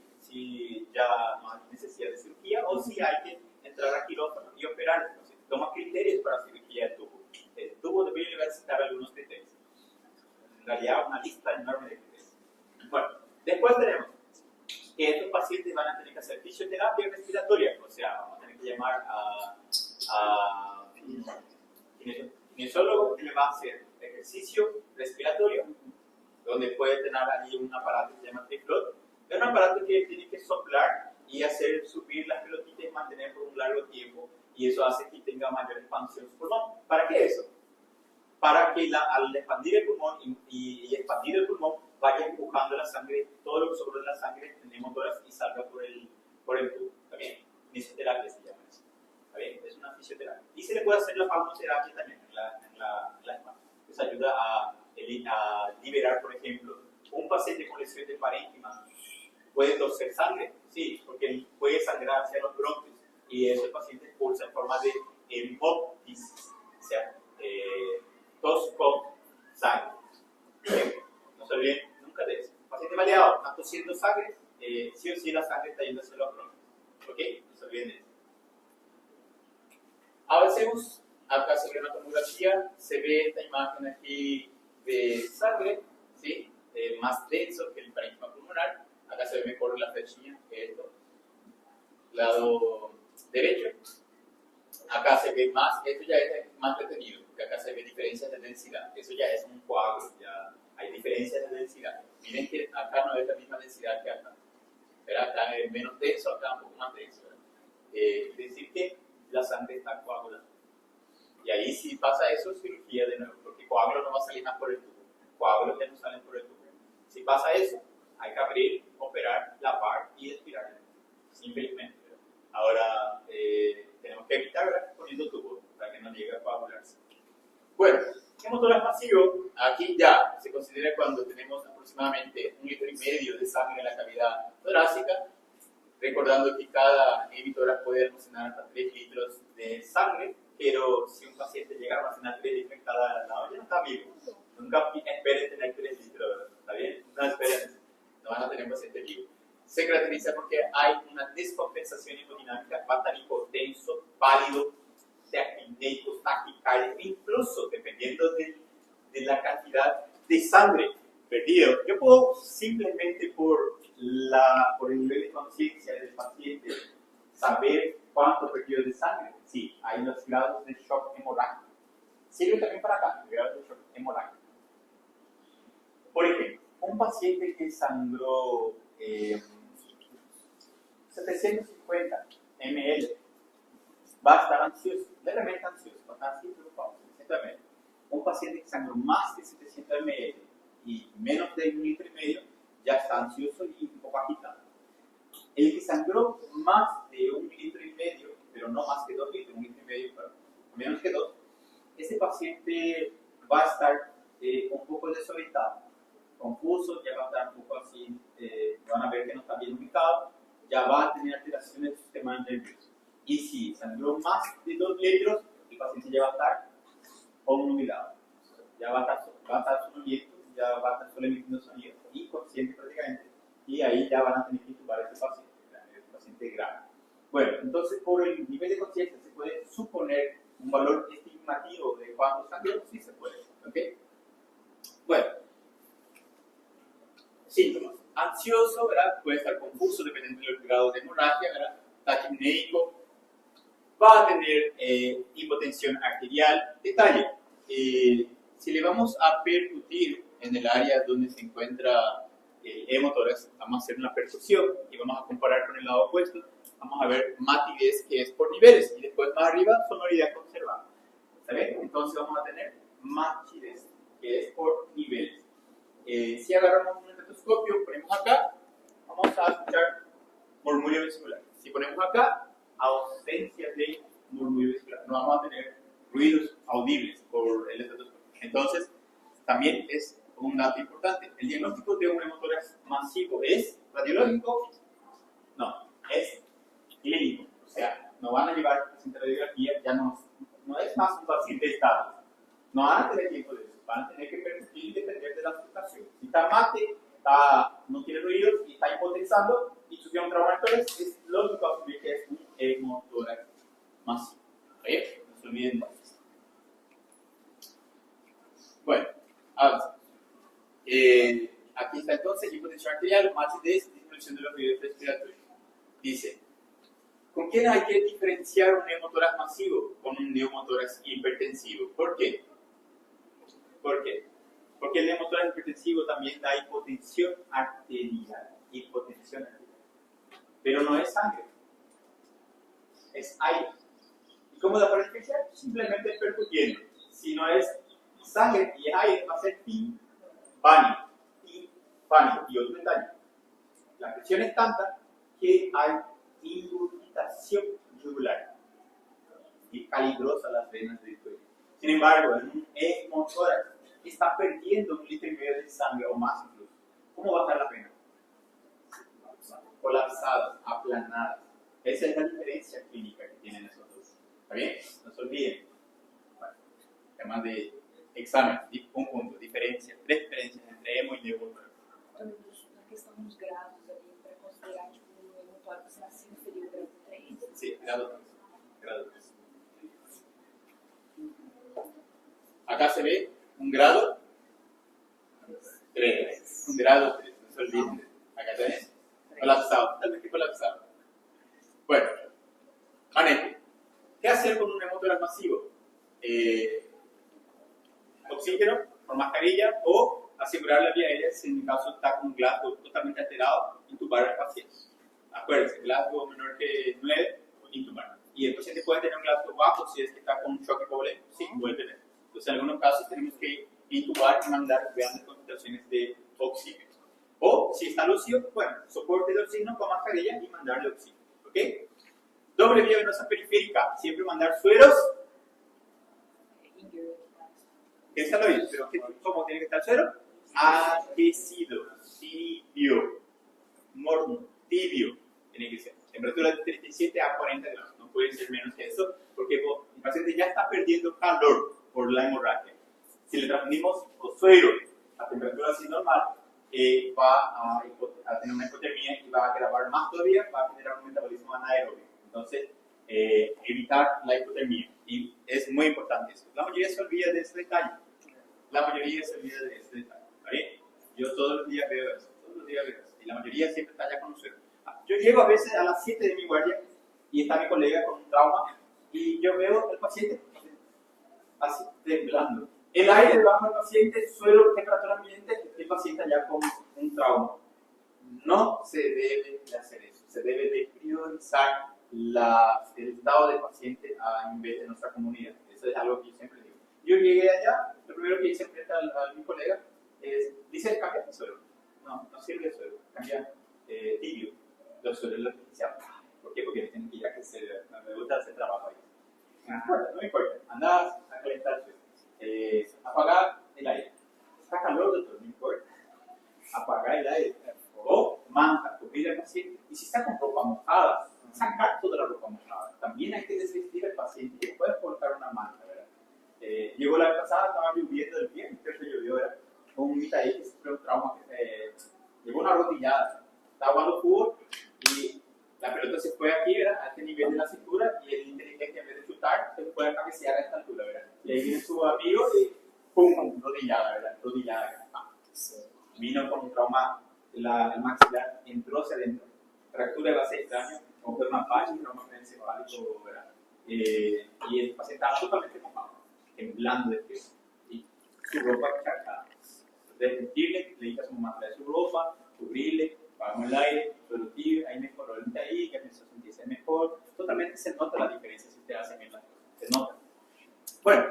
C: En realidad, una lista enorme de criterios. Bueno, después tenemos que estos pacientes van a tener que hacer fisioterapia respiratoria, o sea, vamos a tener que llamar a kinesiólogo que le va a hacer ejercicio respiratorio, donde puede tener ahí un aparato que se llama Triflot. Es un aparato que tiene que soplar y hacer subir las pelotitas y mantener por un largo tiempo, y eso hace que tenga mayor expansión en su pulmón. ¿Para qué eso? Para que al expandir el pulmón y expandir el pulmón vaya empujando la sangre, todo lo que sobra de la sangre tenemos horas y salga por el tubo. ¿Está bien? Fisioterapia se llama eso. ¿Está bien? Es una fisioterapia. Y se le puede hacer la pulmoterapia también en la espalda. Eso ayuda a liberar, por ejemplo, un paciente con lesión de parénquima puede toser sangre, sí, porque puede sangrar hacia los bronquios y ese paciente expulsa en forma de hemoptisis, o sea, tos con sangre. No se olviden nunca de eso. Paciente mareado, está tosiendo sangre, sí o sí la sangre está yendo hacia los bronquios. ¿Ok? No se olviden de eso. Avancemos. Acá se ve una tomografía, se ve esta imagen aquí de sangre, ¿sí? Más denso que el parénquima pulmonar. Acá se ve mejor la flechilla que esto. Lado derecho. Acá se ve más, esto ya es más retenido, porque acá se ve diferencias de densidad. Eso ya es un coágulo, ya hay diferencias de densidad. Miren que acá no es la misma densidad que acá. Pero acá es menos denso, acá un poco más denso. Es decir que la sangre está coagulada. Y ahí si pasa eso, cirugía de nuevo, porque coágulos no va a salir más por el tubo. Coágulos ya no salen por el tubo. Si pasa eso, hay que abrir, operar, lavar y expirar. Simplemente. Ahora tenemos que evitar poniendo tubo para que no llegue a coagularse. Bueno, hemotórax masivo, aquí ya se considera cuando tenemos aproximadamente 1,5 litros de sangre en la cavidad torácica, recordando que cada hemotórax puede almacenar hasta 3 litros de sangre, pero si un paciente llega a almacenar 3 litros en cada lado, ya no está vivo. Nunca esperen tener 3 litros, ¿está bien? No esperen, no van a tener paciente vivo. Se caracteriza porque hay una descompensación hemodinámica, va a estar hipotenso, pálido, taquipneico, taquicardia, incluso dependiendo de la cantidad de sangre perdido. Yo puedo simplemente por el nivel de conciencia del paciente saber cuánto perdió de sangre. Sí, hay los grados de shock hemorrágico. Sirve también para acá, los grados de shock hemorrágico. Por ejemplo, un paciente que sangró 750 ml va a estar ansioso, levemente ansioso, va a estar así preocupado, exactamente. Un paciente que sangró más de 700 ml y menos de 1,5 litros ya está ansioso y un poco agitado. El que sangró más de 1,5 litros, pero no más que 2 litros, 1,5 litros, pero menos que 2, ese paciente va a estar un poco desorientado, confuso, ya va a estar un poco así, van a ver que no está bien ubicado, ya va a tener alteraciones del sistema nervioso. Y si sangró más de 2 litros, el paciente ya va a estar obnubilado, ya va a estar sonoliento, ya va a estar solo emitiendo sonido, inconsciente prácticamente, y ahí ya van a tener que intubar a ese paciente grave. Bueno, entonces por el nivel de conciencia se puede suponer un valor estimativo de cuánto sangró, sí se puede, ¿ok? Bueno, síntomas. Ansioso, ¿verdad? Puede estar confuso dependiendo del grado de hemorragia, ¿verdad? Taquipneico, va a tener hipotensión arterial. Detalle, si le vamos a percutir en el área donde se encuentra el hemotórax, vamos a hacer una percusión y vamos a comparar con el lado opuesto. Vamos a ver matidez, que es por niveles, y después más arriba, sonoridad conservada. ¿Está bien? Entonces vamos a tener matidez, que es por niveles. Si agarramos un estetoscopio, ponemos acá, vamos a escuchar murmullo vesicular. Si ponemos acá, ausencia de murmullo vesicular. No vamos a tener ruidos audibles por el estetoscopio. Entonces, también es un dato importante. El diagnóstico de un hemotórax masivo es radiológico, no, es clínico. O sea, no van a llevar al paciente a radiografía, ya no es más un paciente estable. No van a tener tiempo de eso, van a tener que permitir y depender de la situación. Si está mate, no tiene ruidos y está hipotensando y sufrió un trauma de tórax, es lógico asumir que es un hemotórax masivo. ¿Oye? No se olviden de eso. Bueno, avanzamos. aquí está entonces hipotensión arterial, más acidez, disminución de los niveles respiratorios. Dice, ¿con quién hay que diferenciar un neumotórax masivo con un neumotórax hipertensivo? ¿Por qué? ¿Por qué? Porque el neumotórax hipertensivo también da hipotensión arterial. Hipotensión arterial. Pero no es sangre. Es aire. ¿Y cómo da para diferenciar? Simplemente percutiendo. Si no es sangre y es aire, va a ser pánico. Pánico. Y otro detalle. La presión es tanta que hay ingurgitación yugular. Y calibrosa las venas del cuello. Sin embargo, en un neumotórax está perdiendo 1,5 litros de sangre o más incluso. ¿Cómo va a estar la pena? Colapsadas, aplanadas. Esa es la diferencia clínica que tienen esos dos. ¿Está bien? No se olviden. Bueno, temas de examen, un punto, diferencia, 3 diferencias entre hemo y neumotórax.
B: Na questão dos grados ali, para considerar tipo, um neumotórax nascido inferior ao grado 3.
C: Sí, grado 3. Grado 3. Acá se ve un grado 3. Un grado 3, no se olviden. Acá tenés colapsado, totalmente colapsado. Bueno, manejo. ¿Qué hacer con un neumotórax masivo? Oxígeno por mascarilla o asegurar la vía aérea si en el caso está con un Glasgow totalmente alterado, intubar al paciente. Acuérdense, Glasgow menor que 9, intubar. Y el paciente puede tener un Glasgow bajo si es que está con un shock hipovolémico. Sí, puede tener. Entonces, en algunos casos tenemos que intubar y mandar grandes concentraciones de oxígeno. O, si está lúcido, bueno, soporte de oxígeno con mascarilla y mandarle oxígeno. ¿Ok? Doble vía venosa periférica. Siempre mandar sueros. Está lo bien, pero ¿cómo tiene que estar el suero? Aquecido, tibio, morno, tibio. Tiene que ser. Temperatura de 37 a 40 grados. No puede ser menos que eso, porque el paciente ya está perdiendo calor por la hemorragia. Si le transmitimos suero a temperatura así normal, va a tener una hipotermia y va a agravar más todavía, va a generar un metabolismo anaerobio. Entonces, evitar la hipotermia. Y es muy importante eso. La mayoría se olvida de ese detalle. ¿Está bien? Yo todos los días veo eso. Y la mayoría siempre está ya con un suero. Yo llego a veces a las 7 de mi guardia y está mi colega con un trauma y yo veo al paciente así, temblando. El aire debajo del paciente, suelo, temperatura ambiente, el paciente ya con un trauma. No se debe de hacer eso. Se debe de priorizar el estado del paciente en vez de nuestra comunidad. Eso es algo que yo siempre digo. Yo llegué allá, lo primero que hice frente a mi colega es, dice, cambia el suelo. No sirve el suelo, cambia tibio. Los suelos los iniciamos. ¿Por qué? Porque tienen que ir a crecer. Me gusta hacer trabajo ahí. No importa. Andás a calentar el suelo. Apagar el aire. Está calor, doctor, no importa. Apagar el aire. O manta, cubrir al paciente. Y si está con ropa mojada, sacar toda la ropa mojada. También hay que desvestir al paciente y puedes colocar una manta, ¿verdad? Llegó la vez pasada, estaba lloviendo del pie, pero se llovió, ¿verdad? Con un ahí que sufrió un trauma, llegó una rodillada. Estaba jugando fútbol y la pelota se fue aquí, ¿verdad? A este nivel de la cintura y el inteligente en vez de chutar se fue a cabecear a esta altura, ¿verdad? Y ahí viene su amigo y ¡pum! Rodillada, ¿verdad? Rodillada. Vino con un trauma, el maxilar entró hacia adentro, fractura de base de cráneo, con un mapache, un trauma encefálico, ¿verdad? Y el paciente estaba totalmente mojado, temblando de frío y su ropa encharcada. Desmentirle, le dije a su mamá, trae su ropa, cubrirle, apagamos el aire, suelo tibio, ahí mejoró el ahí, que empezó a sentirse mejor. Totalmente se nota la diferencia si usted hace bien las cosas, se nota. Bueno,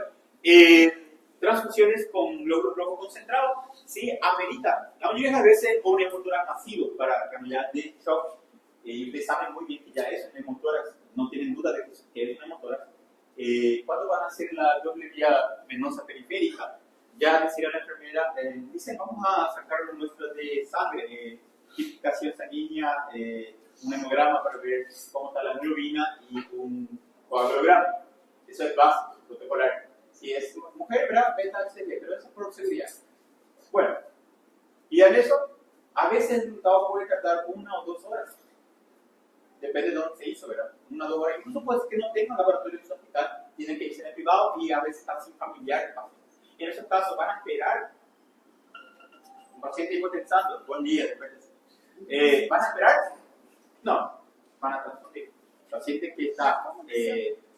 C: transfusiones con glóbulos rojos concentrados, sí, amerita. La mayoría de las veces un neumotórax masivo para granular de shock. Y ustedes saben muy bien que ya es un neumotórax, no tienen duda de que es un neumotórax. ¿Cuándo van a hacer la doble vía venosa periférica? Ya decía la enfermera, dicen vamos a sacar unas muestras de sangre, tipificación sanguínea, un hemograma para ver cómo está la hemoglobina y un coagulograma. Eso es básico, protocolar. Si es mujer, ¿verdad? Beta HCG, pero eso es por seguridad. Bueno, y en eso, a veces el resultado puede tardar 1 o 2 horas. Depende de dónde se hizo, ¿verdad? 1 o 2 horas. Incluso puede que no tengan laboratorio en su hospital, tienen que irse en el privado y a veces están sin familiares. En esos casos van a esperar paciente hipotensando, buen día, después. ¿Van a esperar? No, van a transfundir. Paciente que está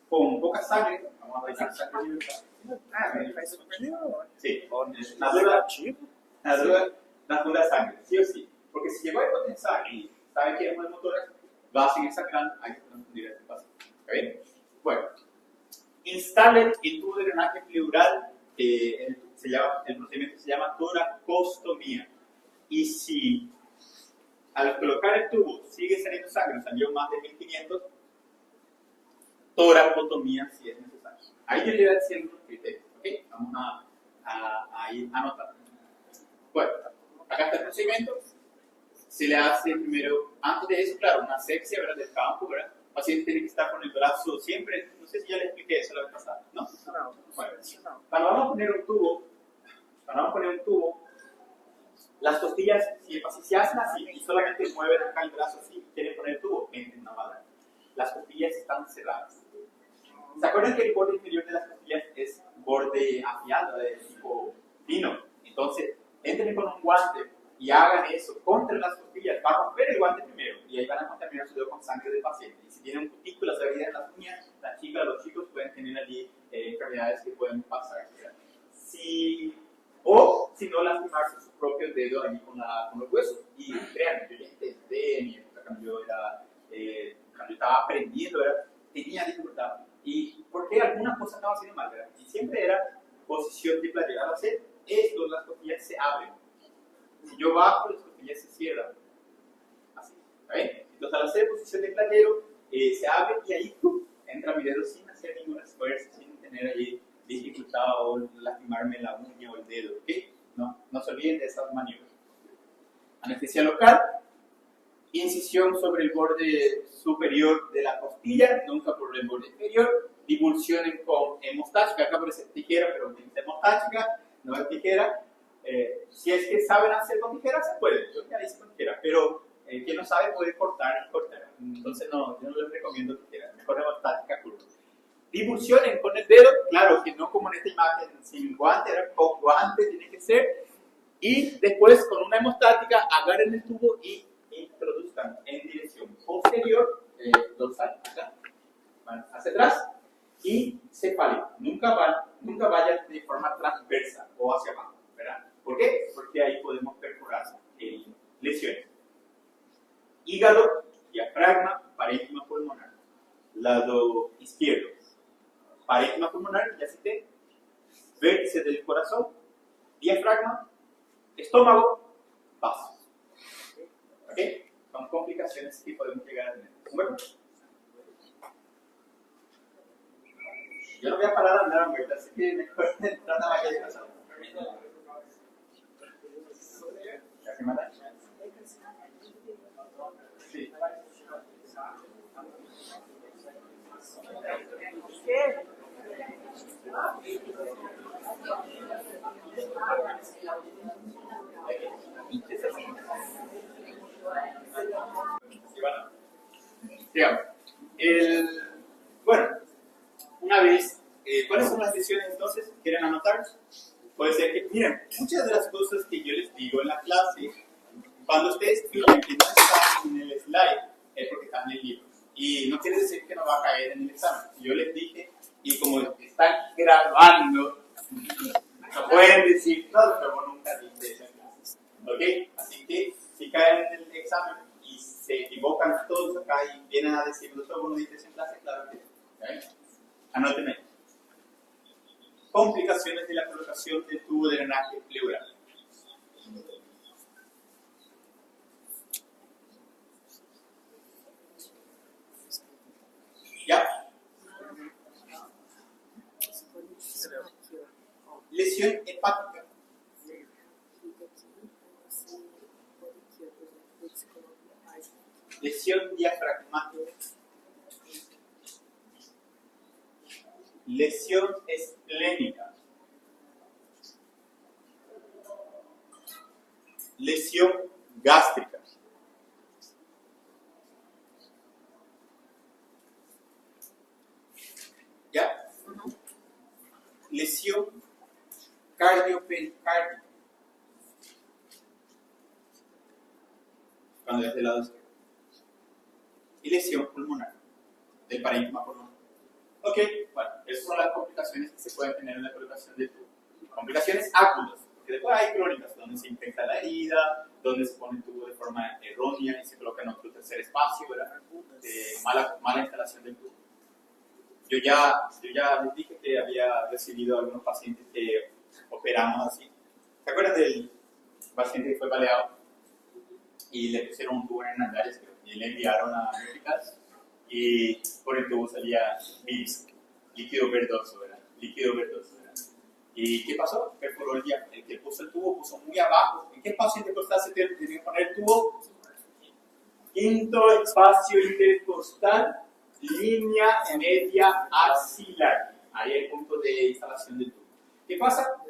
C: con poca sangre, vamos a dejar sangre libre. Sí, natural sangre, sí o sí. Porque si llegó a hipotensar y sabe que es una motora, va a seguir sacando, hay que transfundir a este paciente. ¿Está bien? Bueno, instalen el tubo de drenaje pleural, el procedimiento se llama toracostomía. Y si al colocar el tubo sigue saliendo sangre, salió más de 1500, toracotomía si es necesario. Ahí yo le voy a decir algunos criterios, ¿ok? Vamos a ir anotando. Bueno, acá está el procedimiento. Se le hace primero, antes de eso, claro, una asepsia, ¿verdad? Del campo, ¿verdad? El paciente tiene que estar con el brazo siempre, no sé si ya le expliqué eso la vez pasada, ¿no? Bueno, cuando vamos a poner un tubo, las costillas, si se hacen así y solamente mueven acá el brazo así y quieren poner el tubo, entren a bala. Las costillas están cerradas. ¿Se acuerdan que el borde inferior de las costillas es borde afiado, de tipo fino? Entonces, entren con un guante y hagan eso contra las costillas. Van a romper el guante primero y ahí van a contaminar su dedo con sangre del paciente. Y si tienen cutículas heridas en las uñas, las chicas, los chicos pueden tener allí enfermedades que pueden pasar. O si no, lastimarse su propio dedo allí con los huesos. Y créanme, yo ya intenté en mi época cuando yo estaba aprendiendo, tenía dificultad. Y porque alguna cosa estaba haciendo mal, ¿verdad? Y siempre era posición de playera. Al hacer esto, las costillas se abren. Si yo bajo, las costillas se cierran. Así. ¿Está bien? Entonces, al hacer posición de playero, se abre y ahí entra mi dedo sin hacer ningún esfuerzo, sin tener ahí dificultad o lastimarme la uña o el dedo. ¿Ok? No se olviden de esas maniobras. Anestesia local. Incisión sobre el borde superior de la costilla, nunca por el borde inferior. Divulsiones con hemostática, acá parece tijera, pero utiliza hemostática, no es tijera. Si es que saben hacer con tijera, se puede. Yo ya hice con tijera, pero quien no sabe puede cortar y cortar. Entonces, yo no les recomiendo tijera, mejor hemostática curva. Divulsiones con el dedo, claro que no como en esta imagen sin guante, con guante tiene que ser. Y después, con una hemostática, agarren el tubo y introduzcan en dirección posterior, dorsal, acá, van hacia atrás y cefálica. Nunca vayan de forma transversa o hacia abajo, ¿verdad? ¿Por qué? Porque ahí podemos perforar lesiones. Hígado, diafragma, parénquima pulmonar. Lado izquierdo. Parénquima pulmonar, ya cité. Vértice del corazón, diafragma, estómago, vasos. ¿Ok? Son complicaciones que podemos llegar a tener. Bueno, yo no voy a parar a andar vuelta, así que mejor entrar a la calle pasada. ¿Ya se mata? Sí. Digamos, bueno, una vez, ¿cuáles son las lesiones entonces? ¿Quieren anotar? Puede ser que, miren, muchas de las cosas que yo les digo en la clase, cuando ustedes fijan que no están en el slide, es porque están en el libro. Y no quiere decir que no va a caer en el examen. Yo les dije, y como están grabando, no pueden decir, no, pero nunca dije esa clase. ¿Ok? Así que si caen en el examen y se equivocan todos acá y vienen a decir, no solo dice en clase, claro que ¿okay? Anoten ahí. Complicaciones de la colocación del tubo de drenaje pleural. ¿Ya? Lesión hepática. Lesión diafragmática. Lesión esplénica. Lesión gástrica. ¿Ya? Lesión cardiopericárdica. cuando es del lado izquierdo. Y lesión pulmonar, del parénquima pulmonar. Ok, bueno, esas son las complicaciones que se pueden tener en la colocación del tubo. Complicaciones agudas, porque después hay crónicas donde se infecta la herida, donde se pone el tubo de forma errónea y se coloca en otro tercer espacio, ¿verdad? Mala instalación del tubo. Yo ya les dije que había recibido algunos pacientes que operamos así. ¿Se acuerdan del paciente que fue baleado? Y le pusieron un tubo en Hernandarias y le enviaron a médicas y por el tubo salía bilis, líquido verdoso, ¿verdad? Líquido verdoso, ¿verdad? ¿Y qué pasó? Perforó el diafragma. El que puso el tubo puso muy abajo. ¿En qué espacio intercostal se tiene que poner el tubo? Quinto espacio intercostal, línea media axilar. Ahí es el punto de instalación del tubo. ¿Qué pasa?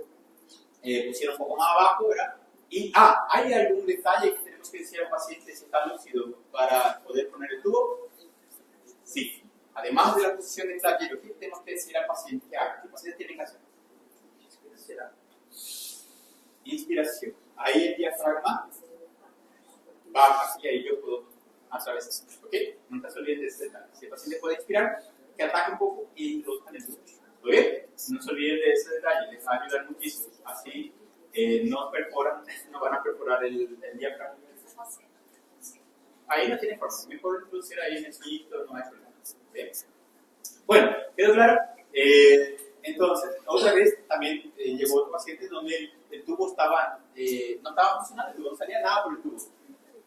C: Pusieron un poco más abajo, ¿verdad? Y, ¿hay algún detalle que tenemos que decir al paciente si está lúcido para poder poner el tubo? Sí. Además de la posición de taller, ¿qué tenemos que decir al paciente que haga? ¿Qué el paciente tiene que hacer? Inspiración. Ahí el diafragma baja y ahí yo puedo atravesar. ¿Ok? Nunca se olviden de este detalle. Si el paciente puede inspirar, que ataque un poco y introduzcan el tubo. ¿Muy bien? No se olviden de ese detalle, les va a ayudar muchísimo. Así no van a perforar el diafragma. Ahí no tiene forma. Mejor introducir ahí en el sitio, no hay problema. ¿Bien? Bueno, ¿quedó claro? Entonces, otra vez también llegó otro paciente donde el tubo no estaba funcionando, el tubo no salía nada por el tubo.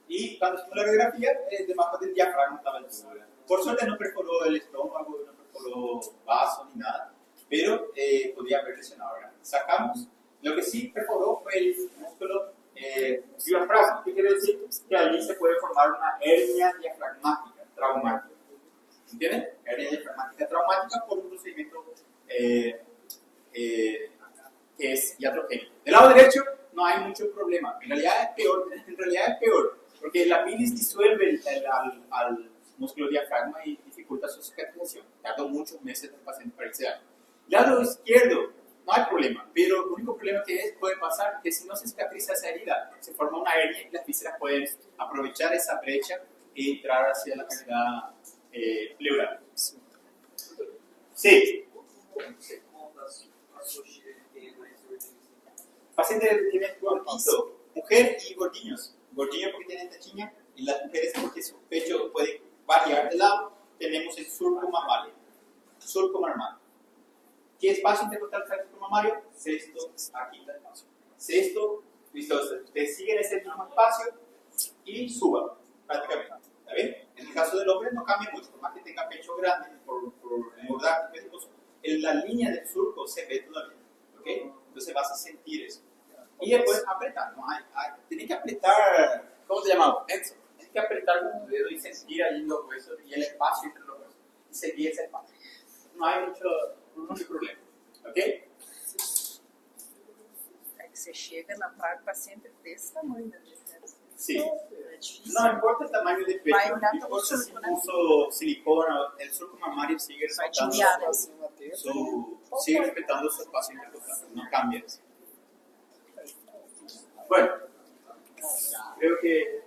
C: Y cuando hicimos la radiografía, debajo del diafragma estaba el tubo. Por suerte no perforó el estómago, no perforó vaso ni nada, pero podía haber lesionado. Sacamos, lo que sí perforó fue el músculo diafragma. ¿Qué quiere decir? Que allí se puede formar una hernia diafragmática traumática. ¿Entienden? Hernia diafragmática traumática por un procedimiento que es iatrogénico. Del lado derecho no hay mucho problema. En realidad es peor, porque la bilis disuelve al músculo diafragma y dificulta su cicatrización. Tardó muchos meses el paciente para irse daño. Lado izquierdo no hay problema, pero el único problema que puede pasar es que si no se cicatriza esa herida, se forma una hernia y las vísceras pueden aprovechar esa brecha e entrar hacia la cavidad pleural. Sí. Paciente que tiene gordito, mujer y gordiños. Gordiño porque tiene tachiña y las mujeres porque su pecho puede variar de lado. Tenemos el surco mamario. Surco mamario. ¿Qué espacio intercostal está el surco mamario? Sexto, aquí está el espacio. Sexto, listo. Ustedes siguen ese mismo espacio y suban prácticamente. ¿Está bien? En el caso del hombre no cambia mucho, por más que tenga pecho grande, por engordar, la línea del surco se ve todavía. ¿Ok? Entonces vas a sentir eso. Y después apretar. Tienes que apretar, ¿cómo se llama? Eso. Tienes que apretar con tu dedo y sentir ahí los huesos y el espacio entre los huesos. Y seguir ese espacio. No hay mucho problema. ¿Ok?
B: Você chega na parte sempre desse tamanho, né?
C: Sí. No importa el tamaño del pecho, no importa si puso silicona, el surco mamario sigue respetando su espacio intercostal, no cambia eso. Bueno, creo que...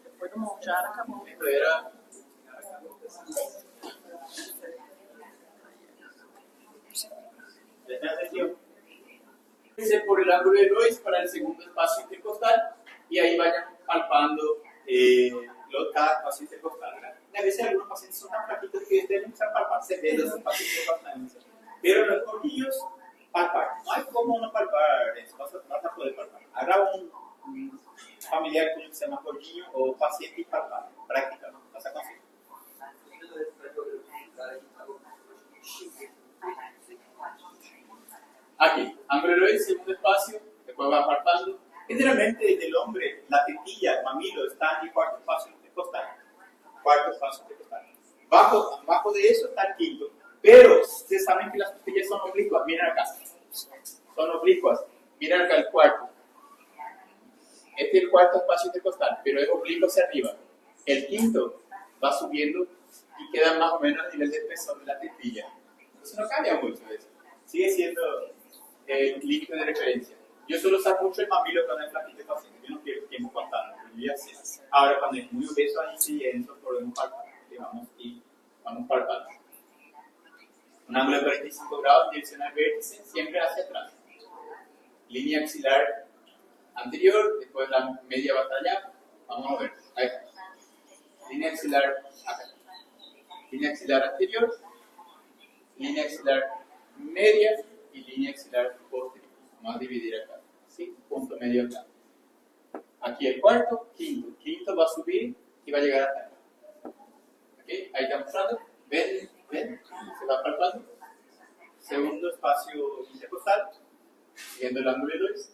B: Depois do monjar, acabou.
C: Era... Atención. Por el ángulo de Lois para el segundo espacio intercostal y ahí vayan palpando cada espacio intercostal. A veces algunos pacientes son tan flaquitos que deben usar palpar, se ve los espacios intercostales. Pero los gordillos, palpar. No hay cómo no palpar eso, vas a poder palpar. Habrá un familiar tuyo que se llama gordillo o paciente y palpar. Práctica, ¿no? Vas a conseguir. Aquí, ángulo de Lois, segundo espacio, después va palpando. Generalmente en el hombre, la tetilla, el mamilo, está en el cuarto espacio intercostal. Cuarto espacio intercostal. Bajo de eso está el quinto. Pero ustedes saben que las costillas son oblicuas. Miren acá. Son oblicuas. Miren acá el cuarto. Este es el cuarto espacio intercostal, pero es oblicuo hacia arriba. El quinto va subiendo y queda más o menos a nivel de espesor de la tetilla. Entonces no cambia mucho eso. Sigue siendo líquido de referencia. Yo suelo usar mucho el mamilo cuando hay flaquito paciente, yo no quiero tiempo contando, yo ya sé. Ahora, cuando es muy obeso, ahí sí, eso podemos palpar, digamos, y vamos palpando. Un ángulo de 45 grados, dirección al vértice, siempre hacia atrás. Línea axilar anterior, después la media va hasta allá, vamos a ver, ahí está. Línea axilar acá. Línea axilar anterior, línea axilar media y línea axilar posterior. Vamos a dividir acá, ¿sí? Punto medio acá. Aquí el cuarto, quinto. Quinto va a subir y va a llegar hasta acá. ¿Okay? Ahí está mostrando. ¿Ven? ¿Ven? Se va palpando. Segundo espacio intercostal, siguiendo el ángulo de 2.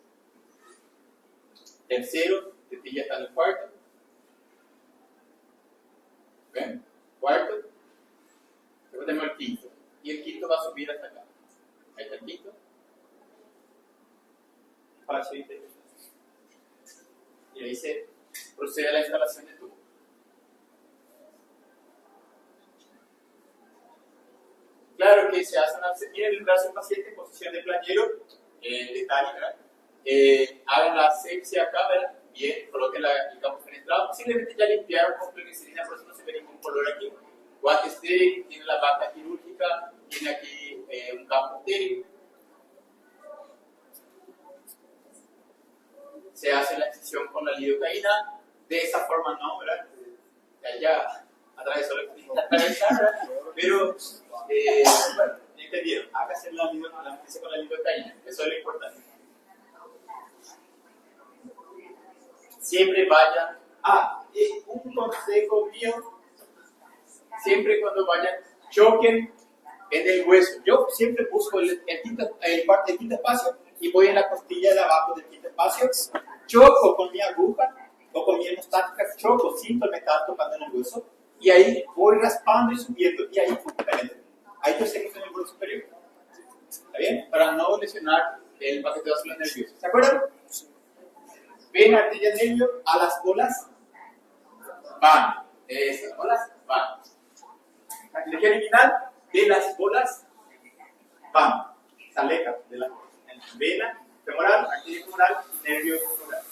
C: Tercero, tetilla está en el cuarto. ¿Ven? Cuarto. Después tenemos el quinto. Y el quinto va a subir hasta acá. Ahí está el quinto. Espacio intercostal. Y ahí se procede a la instalación de tubo. Claro que se hace una. Miren el brazo del paciente en posición de playero, detalle, ¿verdad? Hagan la asepsia acá, ¿verdad? Bien, coloquen el campo penetrado. Posiblemente ya limpiaron con penicilina, por eso no se ve ningún color aquí. Guante estéril, tiene la vaca quirúrgica, tiene aquí un campo estéril. Se hace la excisión con la lidocaína. De esa forma no, ¿verdad? De allá atravesó la cabeza, pero bueno, entendieron. Hágase la anestesia con la lidocaína. Eso es lo importante. Siempre vayan. Un consejo mío. Siempre cuando vayan, choquen en el hueso. Yo siempre busco el quinto espacio y voy en la costilla de abajo del quinto espacio. Choco con mi aguja o con mi hemostática, choco, siento el metal tocando en el hueso y ahí voy raspando y subiendo y ahí penetra. Ahí yo sé que estoy en el borde superior. ¿Está bien? Para no lesionar el paquete vascular nervioso. ¿Se acuerdan? Ven arteria del nervio, a las bolas van. Esas bolas van. La energía liminal de las bolas van. Se aleja de la vena femoral, arteria femoral, nervio femoral.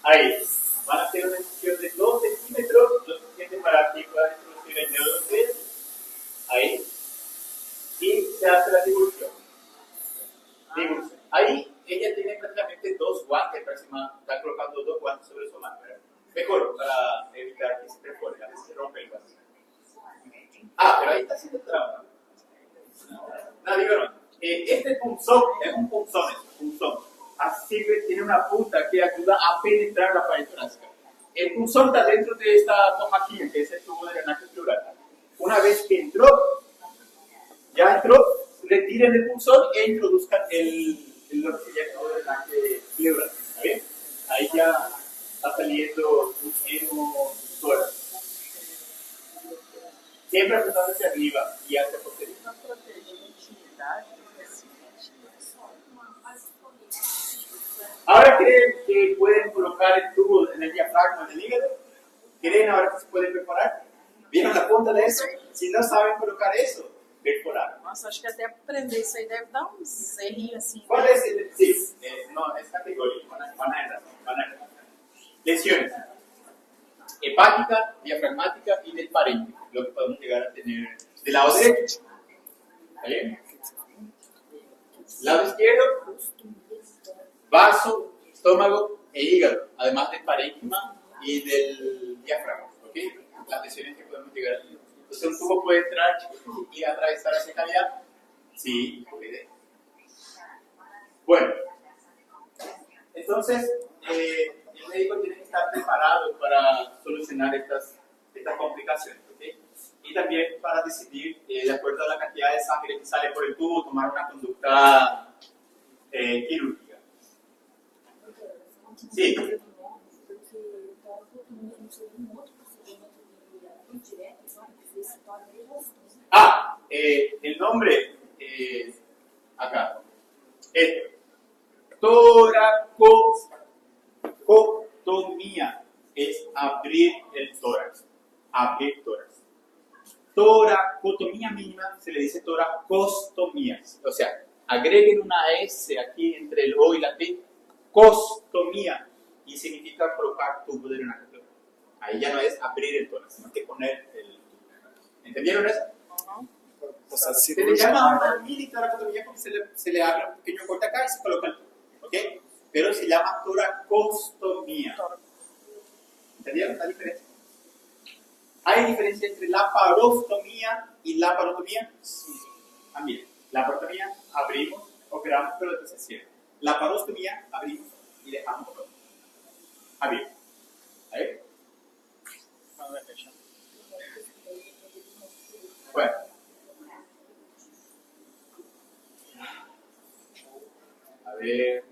C: Ahí. Van a hacer una incisión de 2 centímetros, lo suficiente para que puedan introducir el dedo de ustedes. Ahí. Y se hace la divulsión. Ahí ella tiene prácticamente 2 guantes, está colocando 2 guantes sobre su mano. Mejor para evitar que se perfore, a veces se rompe el vaso. Pero ahí está haciendo trampa. No, digo no. Este punzón es un punzón. Así que tiene una punta que ayuda a penetrar la pared torácica. El punzón está dentro de esta tomajilla, que es el tubo de drenaje pleural. Una vez que ya entró, retiren el punzón e introduzcan lo que sería el tubo de drenaje pleural. ¿Está bien? Ahí ya está saliendo un hemotórax. Siempre apuntando hacia arriba y hacia posterior. Ahora creen que pueden colocar el tubo en el diafragma del hígado. ¿Creen ahora que se puede perforar? ¿Vieron la punta de eso? Si no saben colocar eso, perforar.
D: Nossa, acho que até aprender isso aí deve dar uns errinhos assim.
C: ¿Cuál es el? Sí, no, es categoría. Van a entrar. Lesiones. Hepática, diafragmática y del parénquico. Lo que podemos llegar a tener del lado derecho. ¿Está bien? Lado izquierdo. Vaso, estómago e hígado, además del parénquima y del diafragma, ¿ok? Las lesiones que podemos llegar a tener. Entonces un tubo puede entrar y atravesar esa cavidad. Sí, puede. Bueno, entonces el médico tiene que estar preparado para solucionar estas complicaciones, ¿ok? Y también para decidir, de acuerdo a la cantidad de sangre que sale por el tubo, tomar una conducta quirúrgica. Sí. El nombre acá. Toracotomía es abrir el tórax. Abrir tórax. toracotomía mínima se le dice toracostomía. O sea, agreguen una S aquí entre el O y la T, costomía, y significa colocar tubo de drenaje pleural. Ahí ya no es abrir el tórax, sino que poner el tubo. ¿Entendieron eso?
E: O sea,
C: Se le llama una mini toracotomía porque se le abre un pequeño corte acá y se coloca el tubo. ¿Ok? Pero se llama toracostomía. ¿Entendieron la diferencia? ¿Hay diferencia entre laparostomía y laparotomía? Sí. También. Laparotomía, abrimos, operamos, pero después se cierra. Laparostomía, abrimos y dejamos todo. Abrimos. ¿Ahí? Bueno. A ver.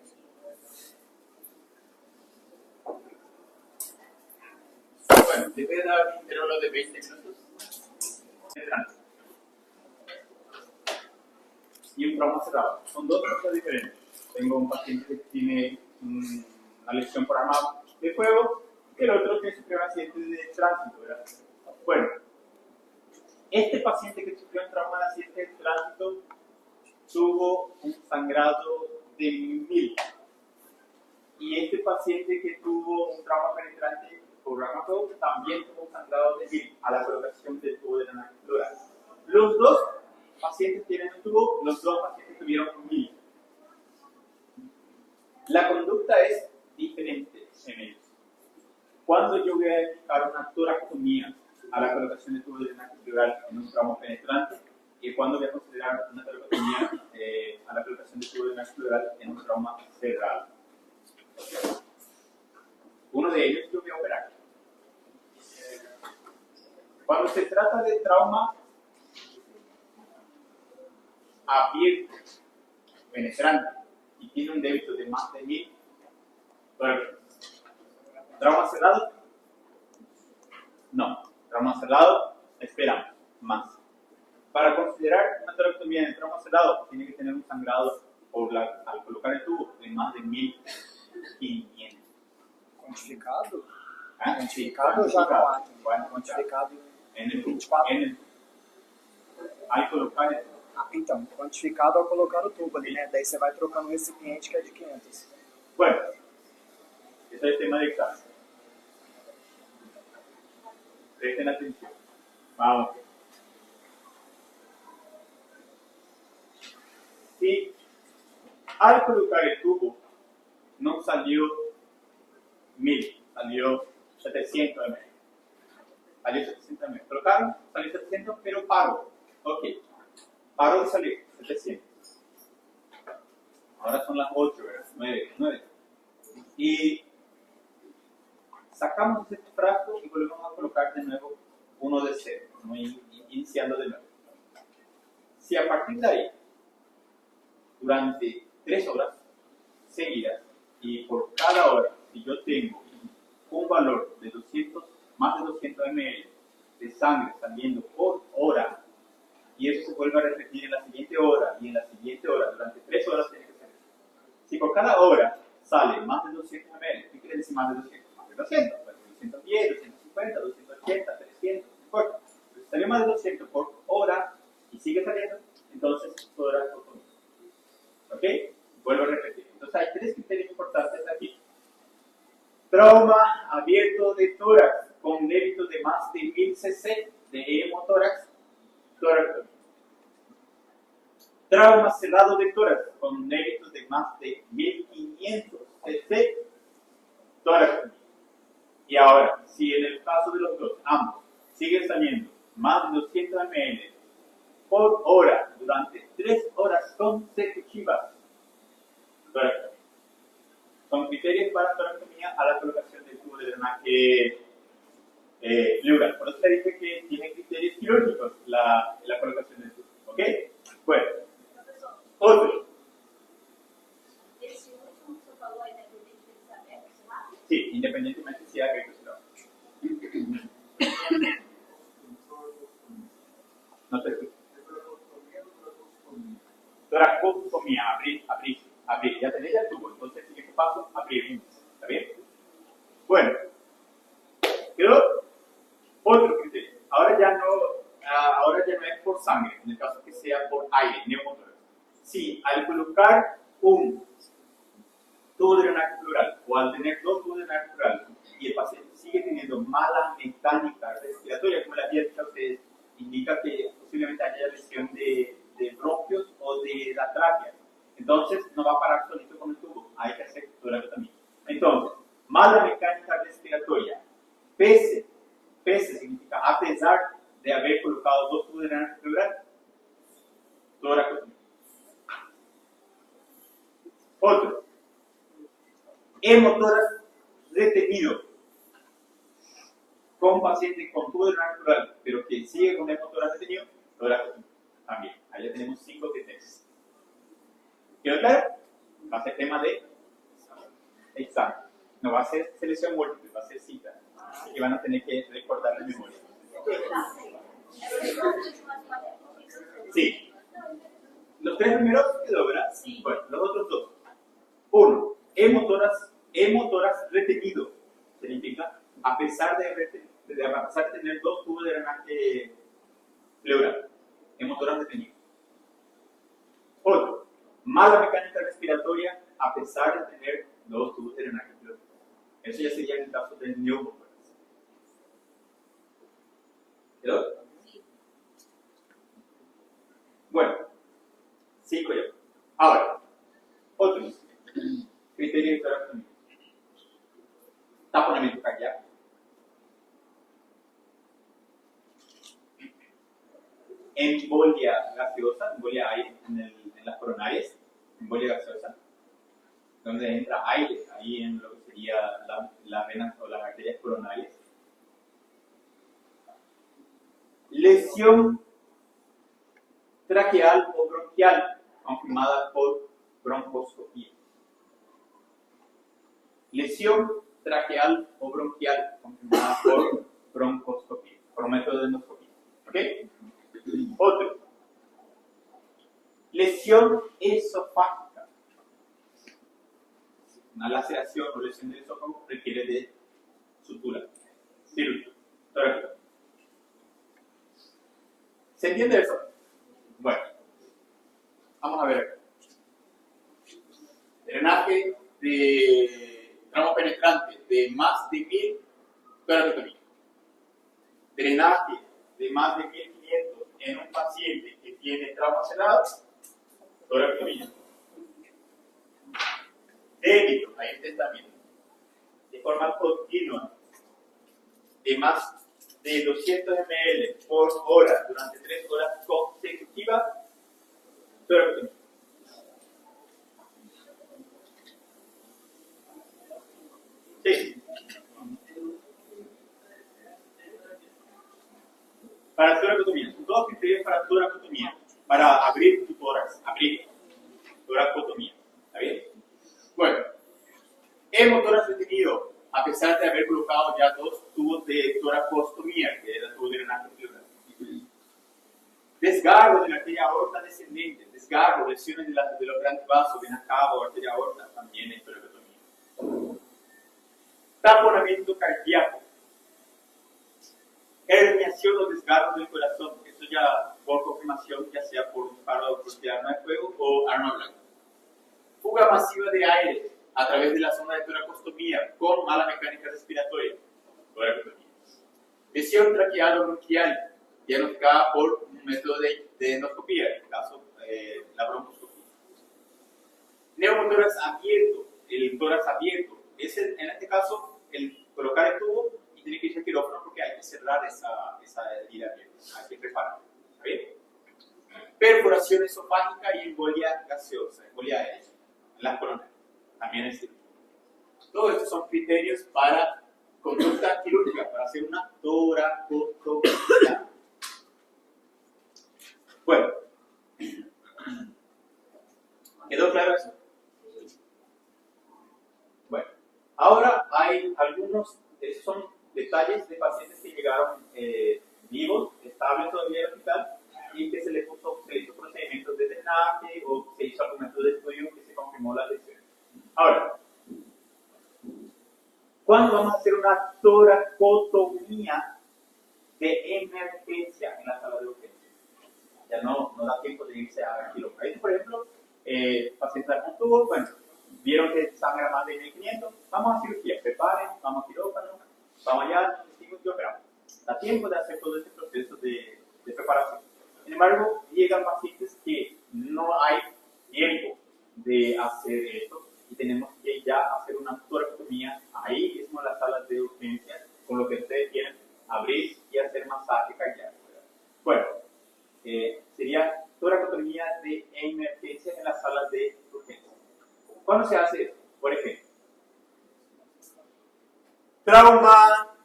C: Bueno, te voy a dar un intervalo de 20 minutos. Y un trauma cerrado. Son dos cosas diferentes. Tengo un paciente que tiene una lesión por arma de fuego y el otro que sufrió un accidente de tránsito, ¿verdad? Bueno, este paciente que sufrió un trauma de accidente de tránsito tuvo un sangrado de 1000. Y este paciente que tuvo un trauma penetrante por arma de fuego también tuvo un sangrado de 1000 a la colocación del tubo de drenaje pleural. Los dos pacientes tienen un tubo, los dos pacientes tuvieron 1000. La conducta es diferente en ellos. Cuando yo voy a aplicar una toracotomía a la colocación del tubo de drenaje pleural en un trauma penetrante, y cuando voy a considerar una toracotomía a la colocación del tubo de drenaje pleural en un trauma cerrado. Uno de ellos yo voy a operar. Cuando se trata de trauma abierto, penetrante, y tiene un débito de más de 1000, ¿trauma cerrado? No. Trauma cerrado, esperamos más. Para considerar una toracotomía en trauma cerrado, tiene que tener un sangrado al colocar el tubo de más de 1500.
E: Quantificado?
C: ¿Ah?
E: Quantificado já não há.
C: Bueno,
E: Quantificado
C: en el tubo.
E: 24.
C: Al colocar el tubo.
E: Então, quantificado ao colocar o tubo ali, né? Daí você vai trocando o recipiente que é de 500.
C: Bueno, ese es el tema de examen. Presten atención. Vamos. Si al colocar el tubo no salió 1000, salió 700 ml. Salió 700 ml. Colocaron, salió 700, pero paró. Ok. Paró de salir 700. Ahora son las 8, ¿verdad? 9. Y sacamos este frasco y volvemos a colocar de nuevo uno de cero, ¿no? Iniciando de nuevo. Si a partir de ahí, durante 3 horas seguidas, y por cada hora, si yo tengo un valor de más de 200 ml de sangre saliendo por hora, y eso se vuelve a repetir en la siguiente hora y en la siguiente hora, durante 3 horas tiene que ser. Si por cada hora sale más de 200 ml, ¿qué quiere decir más de 200? Más de 200, pues 210, 250, 280, 300, no importa. Si sale más de 200 por hora y sigue saliendo, entonces podrá consumir. ¿Ok? Vuelvo a repetir. Entonces hay 3 criterios importantes aquí. Trauma abierto de tórax con débito de más de 1000 cc de hemotórax, toracotomía. Trauma cerrado de tórax con débito de más de 1500 cc, toracotomía. Y ahora, si en el caso de los dos, ambos, siguen saliendo más de 200 ml por hora durante 3 horas consecutivas, toracotomía. Son criterios para toracotomía a la colocación del tubo de drenaje pleural. Por eso le dije que tiene criterios quirúrgicos la colocación del tubo. ¿Ok? Bueno, otro.
B: Esse último que você falou, independente de ser aberto, cerrado?
C: Sí, independientemente si hay abierto o cerrado. No te escucho. Toracotomía, abrir. Ya tenés el tubo, entonces el siguiente paso, abrir. ¿Está bien? Bueno, quedó otro criterio. Ahora ya no por sangre, en el caso que sea por aire, neumotórax. Si al colocar un tubo de drenaje pleural o al tener dos tubos de drenaje pleural y el paciente sigue teniendo mala mecánica respiratoria, como la había dicho a ustedes, indica que posiblemente haya lesión de bronquios o de la tráquea. Entonces no va a parar solito con el tubo, hay que hacer toracotomía. Entonces, mala mecánica respiratoria, pese significa a pesar de haber colocado dos tubos de drenaje pleural, toracotomía. Otro, hemotórax retenido con paciente con tubo de drenaje pleural, pero que sigue con hemotórax retenido, toracotomía también. Ahí ya tenemos 5 criterios. ¿Quedó claro? Va a ser tema de examen. No va a ser selección múltiple, va a ser cita. Así que van a tener que recordar la memoria. Sí. Los 3 primeros quedó, ¿verdad? Sí. Bueno, los otros 2. 1. Hemotórax retenido. Significa, a pesar de tener dos tubos de drenaje pleural. Hemotórax retenido. Otro. Mala mecánica respiratoria, a pesar de tener dos tubos de drenaje pleural. Eso ya sería en el caso del neumotórax. ¿Quedó? Sí. Bueno, 5 ya. Ahora, otros criterios de toracotomía. Taponamiento cardíaco. Embolia gaseosa, embolia aire en las coronarias, embolia gaseosa, donde entra aire ahí en lo que sería las venas o las arterias coronarias. Lesión traqueal o bronquial, confirmada por broncoscopía. Lesión traqueal o bronquial, confirmada por broncoscopía, por método de endoscopía. ¿Ok? Otro. Lesión esofágica. Una laceración o lesión del esófago requiere de sutura cirúrgica. ¿Se entiende eso? Bueno, vamos a ver acá. Drenaje de tramo penetrante de más de 1000 toracotomía. Drenaje de más de 1500 en un paciente que tiene trauma cerrado, toracotomía. Débito, ahí está bien, de forma continua, de más de 200 ml por hora durante 3 horas consecutivas, toracotomía. Sí. Para toracotomía, dos criterios para toracotomía, para abrir tu tórax, abrir toracotomía. ¿Está bien? Bueno, hemotórax retenido, a pesar de haber colocado ya 2 tubos de toracostomía, que era el tubo de drenaje pleural. Desgarro de la arteria aorta descendente, desgarro, lesiones de los grandes vasos, vena cava o arteria aorta, también es toracotomía. Taponamiento cardíaco. Herniación o desgarro del corazón, eso ya por confirmación, ya sea por disparo de arma de fuego o arma blanca. Fuga masiva de aire a través de la zona de toracostomía con mala mecánica respiratoria, toracotomía. Lesión traqueal o bronquial, diagnosticada por un método de endoscopía, en el caso la broncoscopía. Neumotórax abierto, el tórax abierto, es en este caso el colocar el tubo y tiene que irse al quirófano porque hay que cerrar esa herida abierta, hay que prepararla. ¿Está bien? Perforación esofágica y embolia gaseosa, embolia aérea, en las coronarias, también es cierto. Todos estos son criterios para conducta quirúrgica, para hacer una toracotomía. Bueno, ¿quedó claro eso? Bueno, ahora hay algunos, esos son detalles de pacientes que llegaron vivos, estables todavía en el hospital y que se les hizo procedimientos de drenaje o se hizo algún método de estudio que se confirmó la lesión. Ahora, ¿cuándo vamos a hacer una toracotomía de emergencia en la sala de urgencia? ya no da tiempo de irse a quirófano. Ahí, por ejemplo, pacientes con tubo, bueno, vieron que sangra más de 1500, vamos a cirugía, preparen, vamos a quirófano, vamos allá, decimos que operamos. Da tiempo de hacer todo este proceso de preparación. Sin embargo, llegan pacientes que no hay tiempo de hacer esto y tenemos que ya hacer una toracotomía ahí mismo en las salas de urgencia, con lo que ustedes quieren abrir y hacer masaje cardíaco. Bueno, sería toracotomía de emergencia en las salas de urgencia. ¿Cuándo se hace esto? Por ejemplo, trauma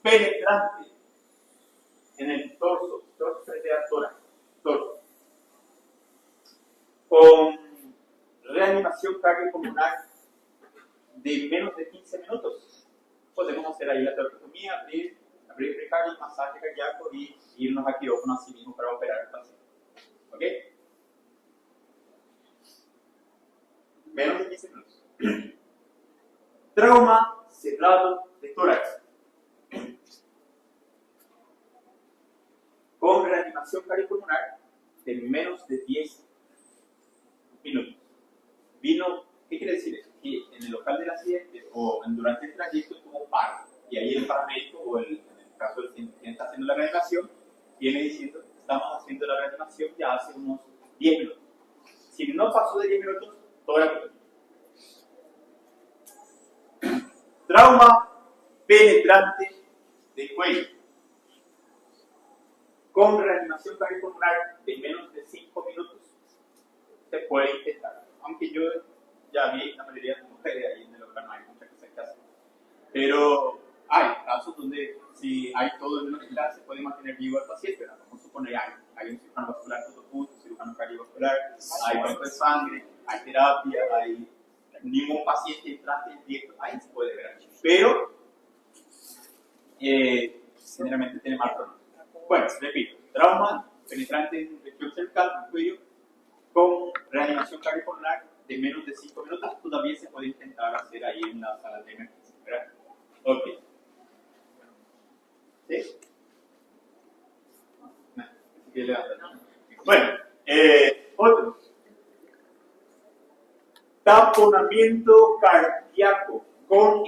C: penetrante en el torso frente al tórax, torso, con reanimación cardiopulmonar de menos de 15 minutos. Podemos hacer ahí la toracotomía, abrir precardio, masaje cardíaco y irnos a quirófano así mismo para operar al paciente. ¿Ok? Menos de 15 minutos. Trauma cerrado de tórax. Con reanimación cardiopulmonar de menos de 10 minutos. ¿Qué quiere decir eso? Que en el local del accidente o durante el trayecto tuvo paro. Y ahí el paramédico o en el caso del quien está haciendo la reanimación, viene diciendo, estamos haciendo la reanimación ya hace unos 10 minutos. Si no pasó de 10 minutos, toracotomía. Trauma penetrante de cuello. Con reanimación cardiopulmonar de menos de 5 minutos, se puede intentar. Aunque yo ya vi la mayoría de mujeres ahí en el local, no hay muchas cosas que hacer. Pero hay casos donde si hay todo en un hospital se puede mantener vivo al paciente. Vamos a suponer hay un cirujano vascular todo junto, un cirujano cardiovascular, hay banco de sangre, hay terapia, hay ningún paciente entrante directo, ahí se puede ver. Pero generalmente tiene más problemas. Bueno, repito, trauma penetrante en región cervical, en cuello, con reanimación cardiopulmonar de menos de 5 minutos, todavía se puede intentar hacer ahí en la sala de emergencia, ¿verdad? Ok. ¿Sí? Bueno, otro. Taponamiento cardíaco con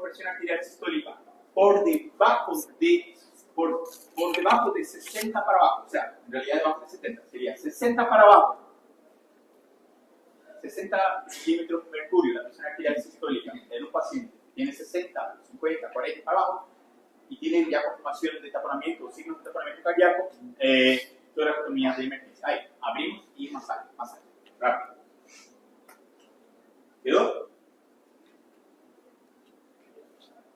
C: presión arterial sistólica por debajo de 60 para abajo, o sea, en realidad debajo de 70, sería 60 para abajo. 60 milímetros de mercurio, la presión arterial sistólica en un paciente tiene 60, 50, 40 para abajo y tiene ya confirmaciones de taponamiento o signos de taponamiento cardíaco, toracotomía de emergencia. Ahí, abrimos y masaje, rápido. ¿Quedó?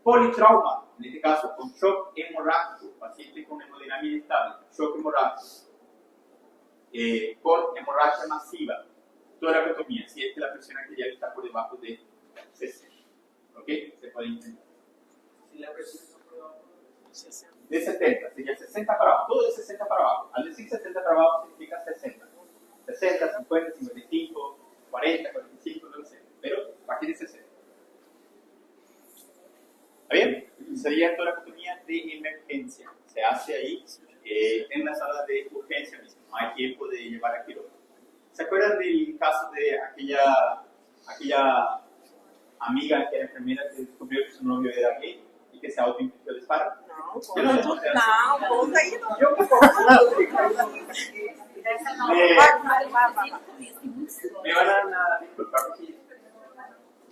C: Politrauma, en este caso con shock hemorrágico, paciente con hemodinamia inestable, shock hemorrágico, con hemorragia masiva, toracotomía, si es que la presión arterial está por debajo de 60. ¿Ok? Se puede intentar. Si la presión está por debajo de 70, sería 60 para abajo, todo de 60 para abajo. Al decir 70 para abajo significa 60. 60, 50, 55, 40, 45, no sé, pero aquí de 60. ¿Está bien? Sería toracotomía de emergencia. Se hace ahí en la sala de urgencia mismo. No hay tiempo de llevar a quirófano. ¿Se acuerdan del caso de aquella amiga que era enfermera que descubrió que su novio era gay y que se autoinfligió el disparo?
D: Não, conta aí não.
C: Me van a disculpar porque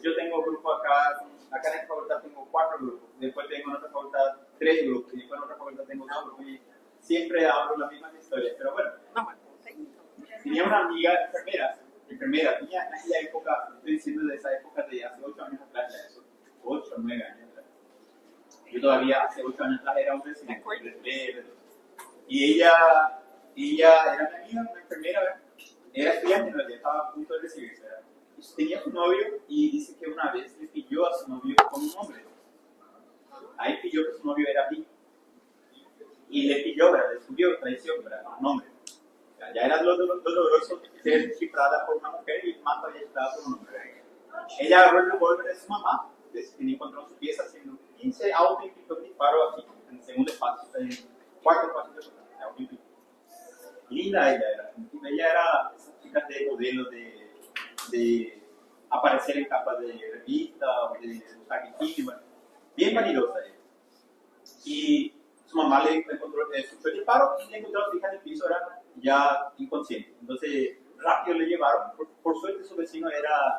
C: yo tengo grupo acá en esta facultad tengo 4 grupos, después tengo en otra facultad 3 grupos y después en otra facultad tengo 2 grupos y siempre hablo las mismas historias, pero bueno. Tenía una amiga enfermera, tenía en aquella época, estoy diciendo de esa época de hace 8 años atrás, ya eso, 8 o 9 años atrás. Yo todavía hace 8 años atrás era un residente, y ella era mi amiga, una enfermera, ¿verdad? Era estudiante, en realidad estaba a punto de recibirse, ¿verdad? Tenía su novio y dice que una vez le pilló a su novio con un hombre. Ahí pilló que su novio era bi. Y le pilló, ¿verdad? Le subió traición, ¿verdad? A un hombre. O sea, ya era doloroso ser descifrada por una mujer y más había estado por un hombre. Ella agarró el revólver de su mamá, y encontró su pieza haciendo 15 autoinflictos disparos así, en el segundo espacio, en el cuarto espacio de su auto.
A: linda ella era. Ella era esas chicas de modelo, de aparecer en capas de revista o de usar bikini, bueno, bien vanidosa ella. Y su mamá le encontró, sufrió el disparo y le encontró a su hija en el piso, era ya inconsciente. Entonces, rápido le llevaron. Por suerte, su vecino era,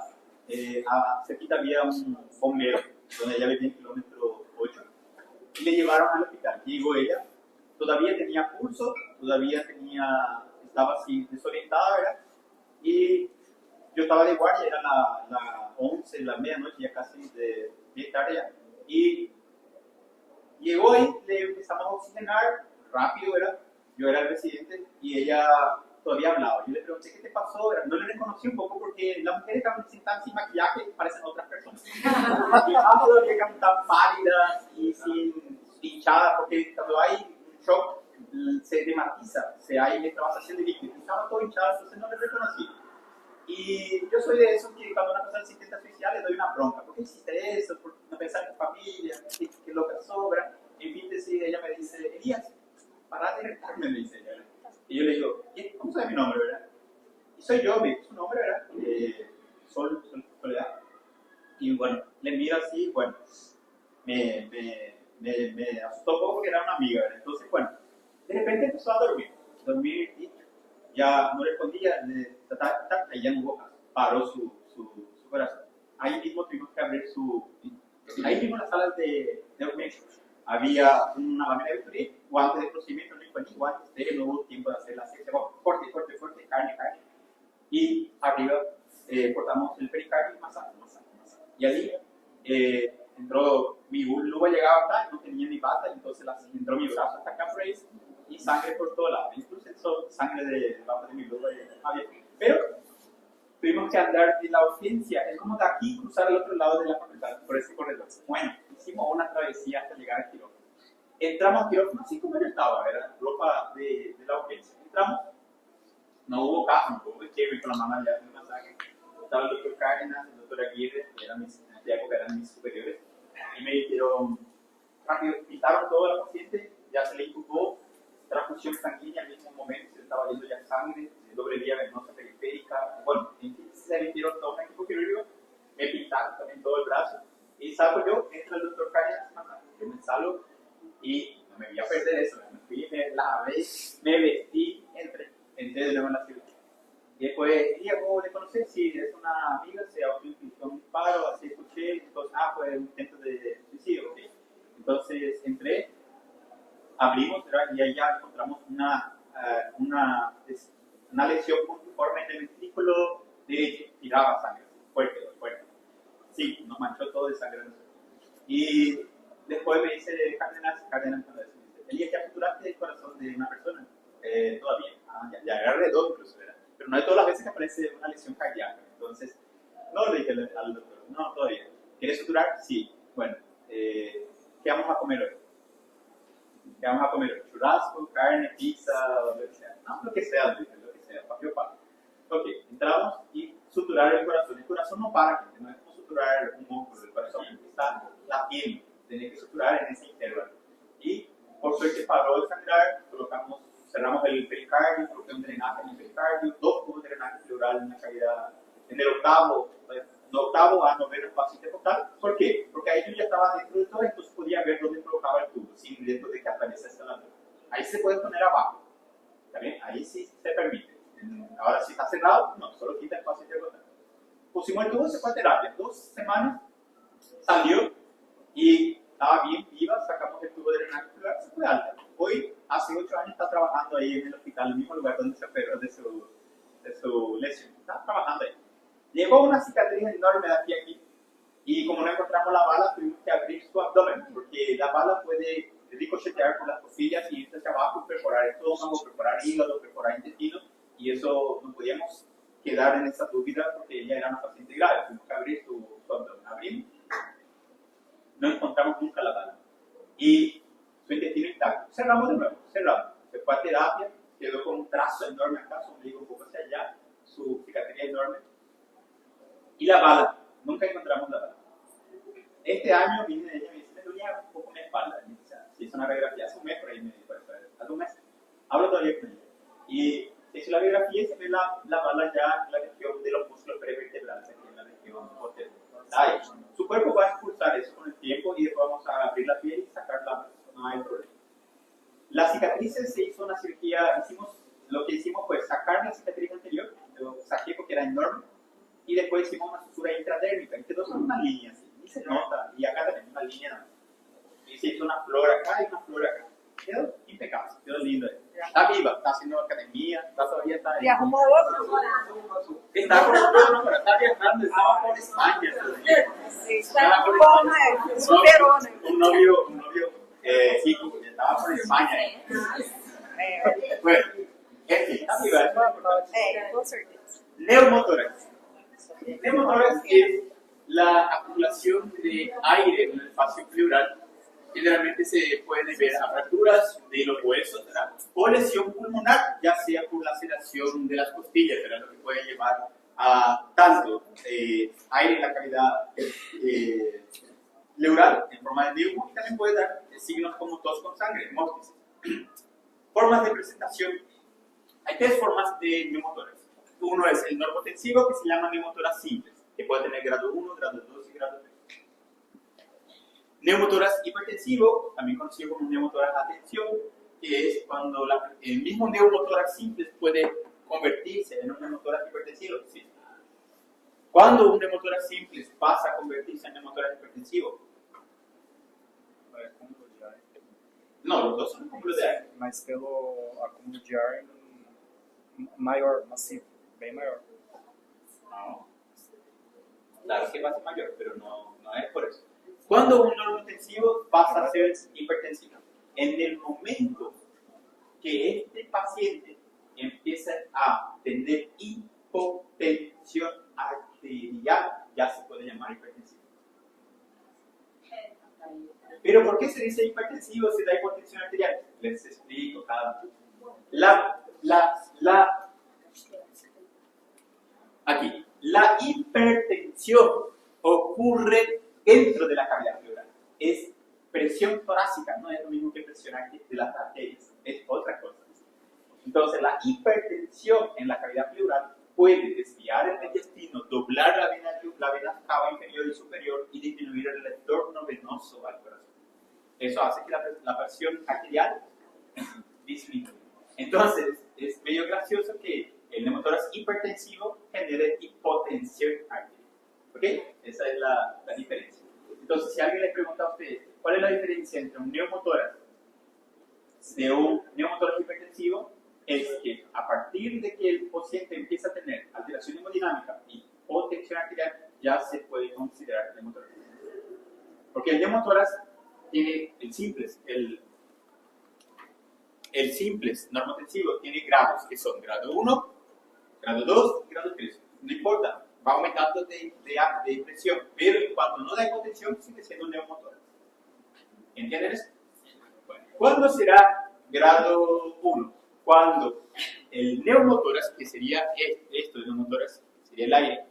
A: cerquita había un bombero, donde ella vivía en kilómetro 8. Y le llevaron al hospital. Llegó ella, todavía tenía pulso, estaba así desorientada, ¿verdad? Y yo estaba de guardia, era la 11, la medianoche, ya casi de 10 tarde ya. Y llegó ahí, le empezamos a oxigenar rápido, ¿verdad? Yo era el residente y ella todavía hablaba. Yo le pregunté, ¿qué te pasó? No le reconocí un poco porque las mujeres están sin maquillaje parecen otras personas. Y todavía tan pálidas y sin hinchadas, porque cuando hay un shock se dematiza, hay trabajación de líquido. Estaba todo hinchado, entonces no le reconocí. Y yo soy de esos que cuando una persona se intenta suicidar le doy una bronca. ¿Por qué hiciste eso? ¿Por no pensar en tu familia? ¿Qué loca sobra? En fin, ella me dice, Elías, para de retarme, me dice ella. Y yo le digo, ¿cómo sabe mi nombre, verdad? Y soy yo, me dijo su nombre, ¿verdad? Soledad. Y bueno, le miro así, bueno, me asustó un poco porque era una amiga, ¿verdad? Entonces, bueno, de repente empezó a dormir y ya no respondía, y ya no hubo caso, paró su corazón. Ahí mismo tuvimos que abrir ahí mismo en las salas de urgencias. Había una lámina de bisturí, guantes de procedimiento, no fue ni guantes, no hubo tiempo de hacer la sección, fuerte, carne. Y arriba cortamos el pericardio, masaje. Y allí mi luva llegaba acá, no tenía ni bata, entonces entró mi brazo hasta acá por ahí, y sangre por todo lado, incluso sangre de mi luva. Pero tuvimos que andar de la urgencia, es como de aquí cruzar al otro lado de la facultad, por ese corredor. Bueno, hicimos una travesía hasta llegar al quirófano. Entramos al quirófano, así como yo estaba, era ropa de la urgencia. Entramos, no hubo caso, no hubo que con la mamá ya en el masaje. Estaba el doctor Cárdenas, el doctor Aguirre, que en esa época eran mis superiores, y me dijeron, rápido, quitaron todo al paciente, ya se le incubó transfusión sanguínea al mismo momento, se le estaba yendo ya sangre, doble vía venosa periférica, bueno, en fin, se le hicieron todo un equipo quirúrgico, me pintaron también todo el brazo, y salgo yo, entra el doctor Cárdenas, yo me salgo, y no me voy a perder eso, me fui, me lavé, me vestí, entré de nuevo en la cirugía. Y después, ¿cómo le conoces? Sí, es una amiga, se autoinfligió un paro, así escuché, entonces, fue un intento de suicidio, ¿ok? Entonces entré, abrimos, y ahí ya encontramos una lesión puntiforme en el ventrículo derecho, tiraba sangre, fuerte. Sí, nos manchó todo de sangre. Y después me dice Cárdenas cuando dice, Elías, ¿ya futuraste el corazón de una persona? Todavía, ya era redondo incluso, ¿verdad? Pero no de todas las veces que aparece una lesión cardíaca. Entonces, no le dije al doctor, no, todavía. ¿Quieres suturar? Sí. Bueno, ¿qué vamos a comer hoy? ¿Qué vamos a comer hoy? Churrasco, carne, pizza, lo que sea. No, lo que sea, yo pago. Ok, entramos y suturar el corazón. El corazón no para, gente, no es como suturar un músculo del corazón, está latiendo. Tiene que suturar en ese intervalo. Y por suerte paró de sangrar, cerramos el pericardio, colocamos un drenaje en el pericardio, 2 tubos de drenaje pleural en una cavidad en el octavo a noveno espacio intercostal. ¿Por qué? Porque ahí yo ya estaba dentro de todo, entonces podía ver dónde colocaba el tubo, sin dentro de que aparece esta altura. Ahí se puede poner abajo, ¿está bien? Ahí sí se permite. Ahora si está cerrado, no, solo quita el espacio intercostal. Pusimos el tubo, se fue a terapia, 2 semanas, salió y estaba bien viva, sacamos el tubo de drenaje pleural, se fue alta. Hoy, hace 8 años, está trabajando ahí en el hospital, en el mismo lugar donde se operó de su lesión. Está trabajando ahí. Llegó una cicatriz enorme de aquí, y como no encontramos la bala, tuvimos que abrir su abdomen, porque la bala puede ricochetear por las costillas y irse hacia abajo, perforar estómago, perforar hígado, perforar intestino, y eso no podíamos quedar en esa duda porque ella era una paciente grave. Tuvimos que abrir su abdomen. Abrimos, no encontramos nunca la bala. Y su intestino intacto. Cerramos de nuevo, Se fue a terapia, quedó con un trazo enorme acá, su ombligo un poco hacia allá, su cicatriz enorme. Y la bala, nunca encontramos la bala. Este año vine de ella y me dice, me dolía un poco en la espalda. Se hizo una radiografía hace un mes, por ahí me dijo eso, hace un mes. Hablo todavía con ella. Y
C: tiene la bala ya en la región de los músculos prevertebrales, aquí en la región posterior. Ahí. Su cuerpo va a expulsar eso con el tiempo y después vamos a abrir la piel y sacar la bala. No hay problema. Las cicatrices se hizo una cirugía, lo que hicimos fue sacar la cicatriz anterior, lo saqué porque era enorme, y después hicimos una sutura intradérmica, y quedó solo una línea así, y se nota, y acá tenemos una línea nada más. Y se hizo una flor acá y una flor acá. Quedó impecable, quedó lindo. Está viva, está haciendo academia, todavía está ahí.
D: E arrumou outro.
C: Está por está viajando, estaba por España.
D: Está bom, né? Superou, né?
C: Un novio chico, que estaba por España. Bueno, está viva.
D: Com certeza.
C: Neumotórax. Neumotórax es la acumulación de aire en el espacio pleural. Generalmente se pueden ver aperturas de los huesos, ¿verdad? O lesión pulmonar, ya sea por laceración de las costillas, ¿verdad? Lo que puede llevar a tanto aire en la cavidad pleural en forma de neumo, y también puede dar signos como tos con sangre, hemóstasis. Formas de presentación. Hay tres formas de neumotórax. Uno es el normotensivo, que se llama neumotórax simples, que puede tener grado 1, grado 2 y grado 3. Neumotórax hipertensivo, también conocido como neumotórax a tensión, que es cuando el mismo neumotórax simple puede convertirse en un neumotórax hipertensivo. ¿Sí? Cuando un neumotórax simple pasa a convertirse en neumotórax hipertensivo. No, los dos son cúmulos de aire.
E: Mas pelo acúmulo de ar maior, massivo, bem maior.
C: No. Claro que va a ser mayor, pero no es por eso. Cuando un normotensivo pasa a ser hipertensivo, en el momento que este paciente empieza a tener hipotensión arterial, ya se puede llamar hipertensivo. Pero ¿por qué se dice hipertensivo si da hipotensión arterial? Les explico cada uno. Aquí, la hipertensión ocurre dentro de la cavidad pleural. Es presión torácica, no es lo mismo que presión de las arterias, es otra cosa. Entonces, la hipertensión en la cavidad pleural puede desviar el intestino, doblar la vena cava inferior y superior y disminuir el retorno venoso al corazón. Eso hace que la presión arterial disminuya. Entonces, es medio gracioso que el neumotórax hipertensivo genere hipotensión arterial. ¿Ok? Esa es la diferencia. Entonces, si alguien le pregunta a ustedes, ¿cuál es la diferencia entre un neumotórax de un neumotórax hipertensivo? Es que a partir de que el paciente empieza a tener alteración hemodinámica y hipotensión arterial, ya se puede considerar neumotórax. Porque el neumotórax tiene el simples normotensivo tiene grados, que son grado 1, grado 2 y grado 3. No importa, va aumentando de presión, pero cuando no da hipotensión sigue siendo un neumotórax. ¿Entienden eso? Bueno, ¿cuándo será grado 1? Cuando el neumotórax, que sería esto, el neumotórax, sería el aire,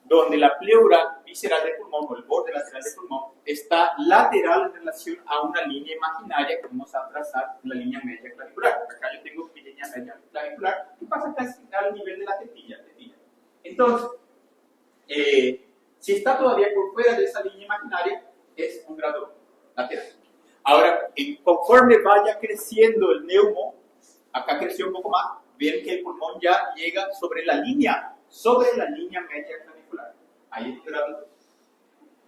C: donde la pleura visceral del pulmón o el borde lateral del pulmón está lateral en relación a una línea imaginaria que vamos a trazar en la línea media clavicular. Acá yo tengo mi línea media clavicular que pasa casi al nivel de la tetilla. Entonces, si está todavía por fuera de esa línea imaginaria, es un grado lateral. Ahora, conforme vaya creciendo el neumo, acá creció un poco más, ven que el pulmón ya llega sobre la línea media clavicular. Ahí es grado 2.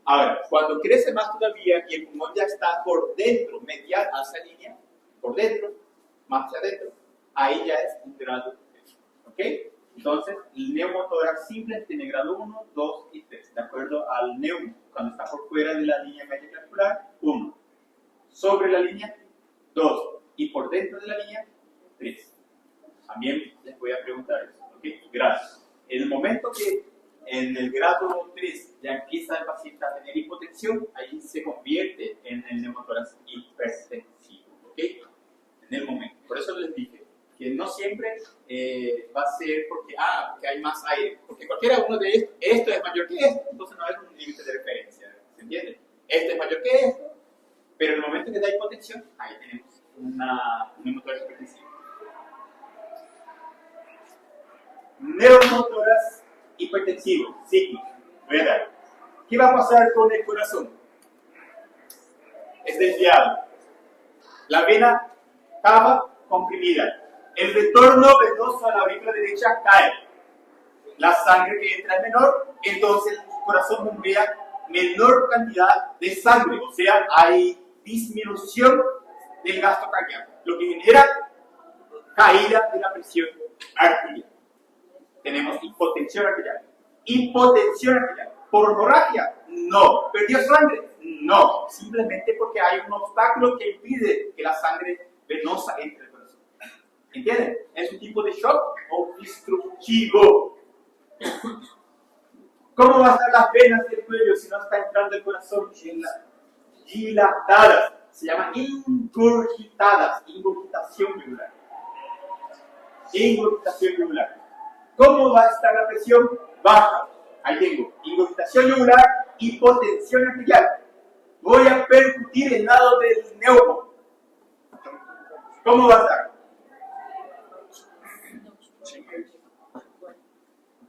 C: Ahora, cuando crece más todavía y el pulmón ya está por dentro, medial a esa línea, por dentro, más hacia adentro, ahí ya es un grado 3. ¿Ok? Entonces, el neumotórax simple tiene grado 1, 2 y 3, de acuerdo al neumo. Cuando está por fuera de la línea media clavicular, 1. Sobre la línea, 2. Y por dentro de la línea, 3. También les voy a preguntar eso. ¿Ok? Gracias. En el momento que en el grado 3 ya empieza el paciente a tener hipotensión, ahí se convierte en el neumotórax hipertensivo. ¿Ok? En el momento. Por eso les dije que no siempre va a ser porque hay más aire. Porque cualquiera uno de esto es mayor que esto, entonces no es un límite de referencia. ¿Se entiende? Esto es mayor que esto, pero en el momento que da hipotensión, ahí tenemos un neumotórax hipertensivo. neumotoras hipertensivo, cíclico, ¿verdad? ¿Qué va a pasar con el corazón? Es desviado. La vena cava comprimida. El retorno venoso a la aurícula derecha cae. La sangre que entra es menor, entonces el corazón bombea menor cantidad de sangre, o sea, hay disminución del gasto cardíaco, lo que genera caída de la presión arterial. Tenemos hipotensión arterial. Hipotensión arterial. ¿Por hemorragia? No. ¿Perdió sangre? No. Simplemente porque hay un obstáculo que impide que la sangre venosa entre al corazón. ¿Entienden? Es un tipo de shock obstructivo. ¿Cómo van a estar las venas del cuello si no está entrando el corazón? Dilatadas. Se llama ingurgitadas. Ingurgitación yugular. Ingurgitación yugular. ¿Cómo va a estar la presión? Baja. Ahí tengo. Ingurgitación yugular, hipotensión arterial. Voy a percutir el lado del neumo. ¿Cómo va a estar?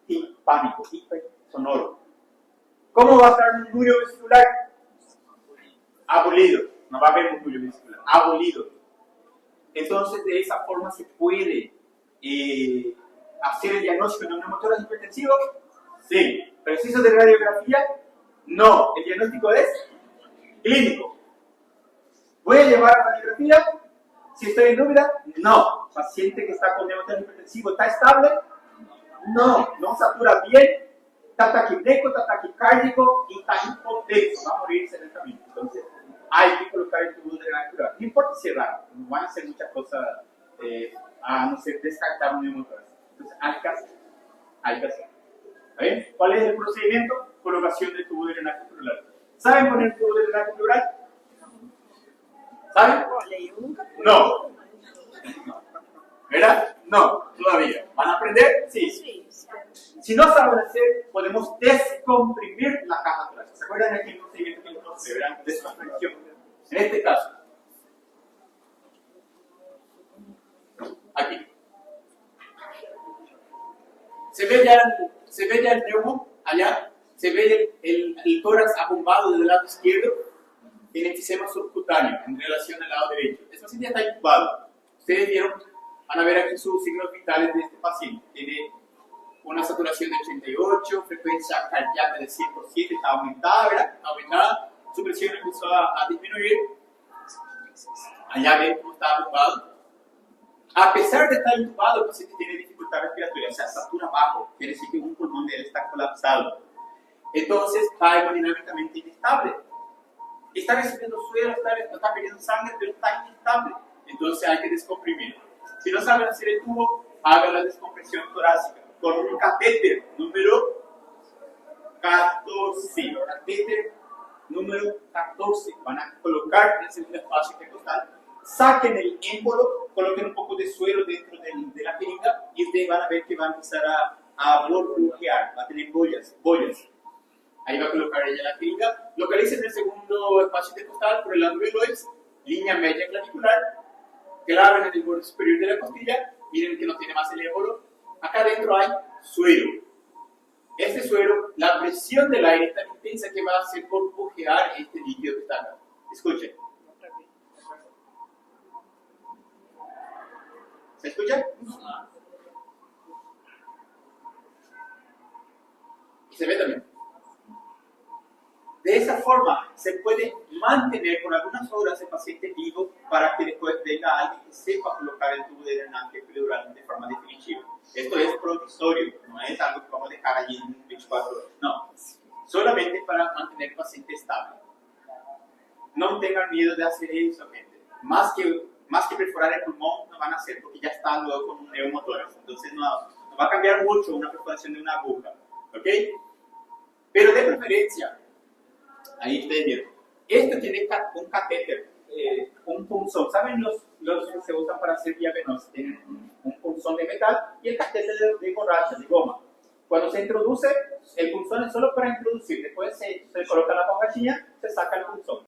C: Hispánico, sonoro. ¿Cómo va a estar el murmullo vesicular? Abolido. No va a haber murmullo vesicular. Abolido. Entonces, de esa forma se puede hacer el diagnóstico de neumotoras hipertensivos. Sí. ¿Preciso de radiografía? No. El diagnóstico es clínico. ¿Voy a llevar a radiografía? Si estoy en duda, no. Paciente que está con neumotoras hipertensivos, ¿está estable? No. No satura bien. Está taquipneico, está taquicárdico y está hipotenso. Va a morirse en el camino. Entonces, hay que colocar el tubo de drenaje pleural. No importa si es raro. No van a hacer muchas cosas a no ser descartar un neumotoras. Entonces, hay que hacer. Hay que hacer. ¿Bien? ¿Cuál es el procedimiento? Colocación del tubo de drenaje pleural. ¿Saben poner el tubo de drenaje pleural? ¿Saben? No. ¿Verdad? No, todavía. ¿Van a aprender? Sí. Si no saben hacer, podemos descomprimir la caja torácica. ¿Se acuerdan de aquel procedimiento que nosotros verán? Descompresión. En este caso, aquí. Se ve ya el neumo allá, se ve el tórax abombado del lado izquierdo, el enfisema subcutáneo en relación al lado derecho. Este paciente ya está intubado. Ustedes vieron, van a ver aquí sus signos vitales de este paciente. Tiene una saturación de 88, frecuencia cardíaca de 107, está aumentada, ¿verdad? Está aumentada, su presión empezó a disminuir. Allá ven cómo está abombado. A pesar de estar intubado, el paciente tiene dificultad respiratoria, o sea, satura bajo, quiere decir que un pulmón de él está colapsado. Entonces, está hemodinámicamente inestable. Está recibiendo suero, está perdiendo sangre, pero está inestable. Entonces, hay que descomprimir. Si no saben hacer el tubo, hagan la descompresión torácica con un catéter número 14. Catéter número 14. Van a colocar en el segundo espacio intercostal. Saquen el émbolo, coloquen un poco de suero dentro de la jeringa y ustedes van a ver que va a empezar a burbujear, va a tener bollas. Ahí va a colocar ella la jeringa. Localicen el segundo espacio intercostal por el lado del es línea media clavicular. Graben en el borde superior de la costilla. Miren que no tiene más el émbolo. Acá adentro hay suero. Este suero, la presión del aire es tan intensa que va a hacer burbujear este líquido que está acá. Escuchen. ¿Se escucha? Y se ve también. De esa forma se puede mantener por algunas horas el paciente vivo para que después venga alguien que sepa colocar el tubo de drenaje pleural de forma definitiva. Esto es provisorio, no es algo que vamos a dejar allí en 24 horas. No, solamente para mantener el paciente estable. No tengan miedo de hacer eso, gente. Más que perforar el pulmón, no van a hacer porque ya está luego con un neumotórax. Entonces no va a cambiar mucho una perforación de una aguja. ¿Ok? Pero de preferencia, ahí ustedes vieron, esto tiene un catéter, un punzón. ¿Saben los que se usan para hacer vía venosa? Tienen un punzón de metal y el catéter de borracha, de goma. Cuando se introduce, el punzón es solo para introducir. Después se coloca la borrachilla, se saca el punzón.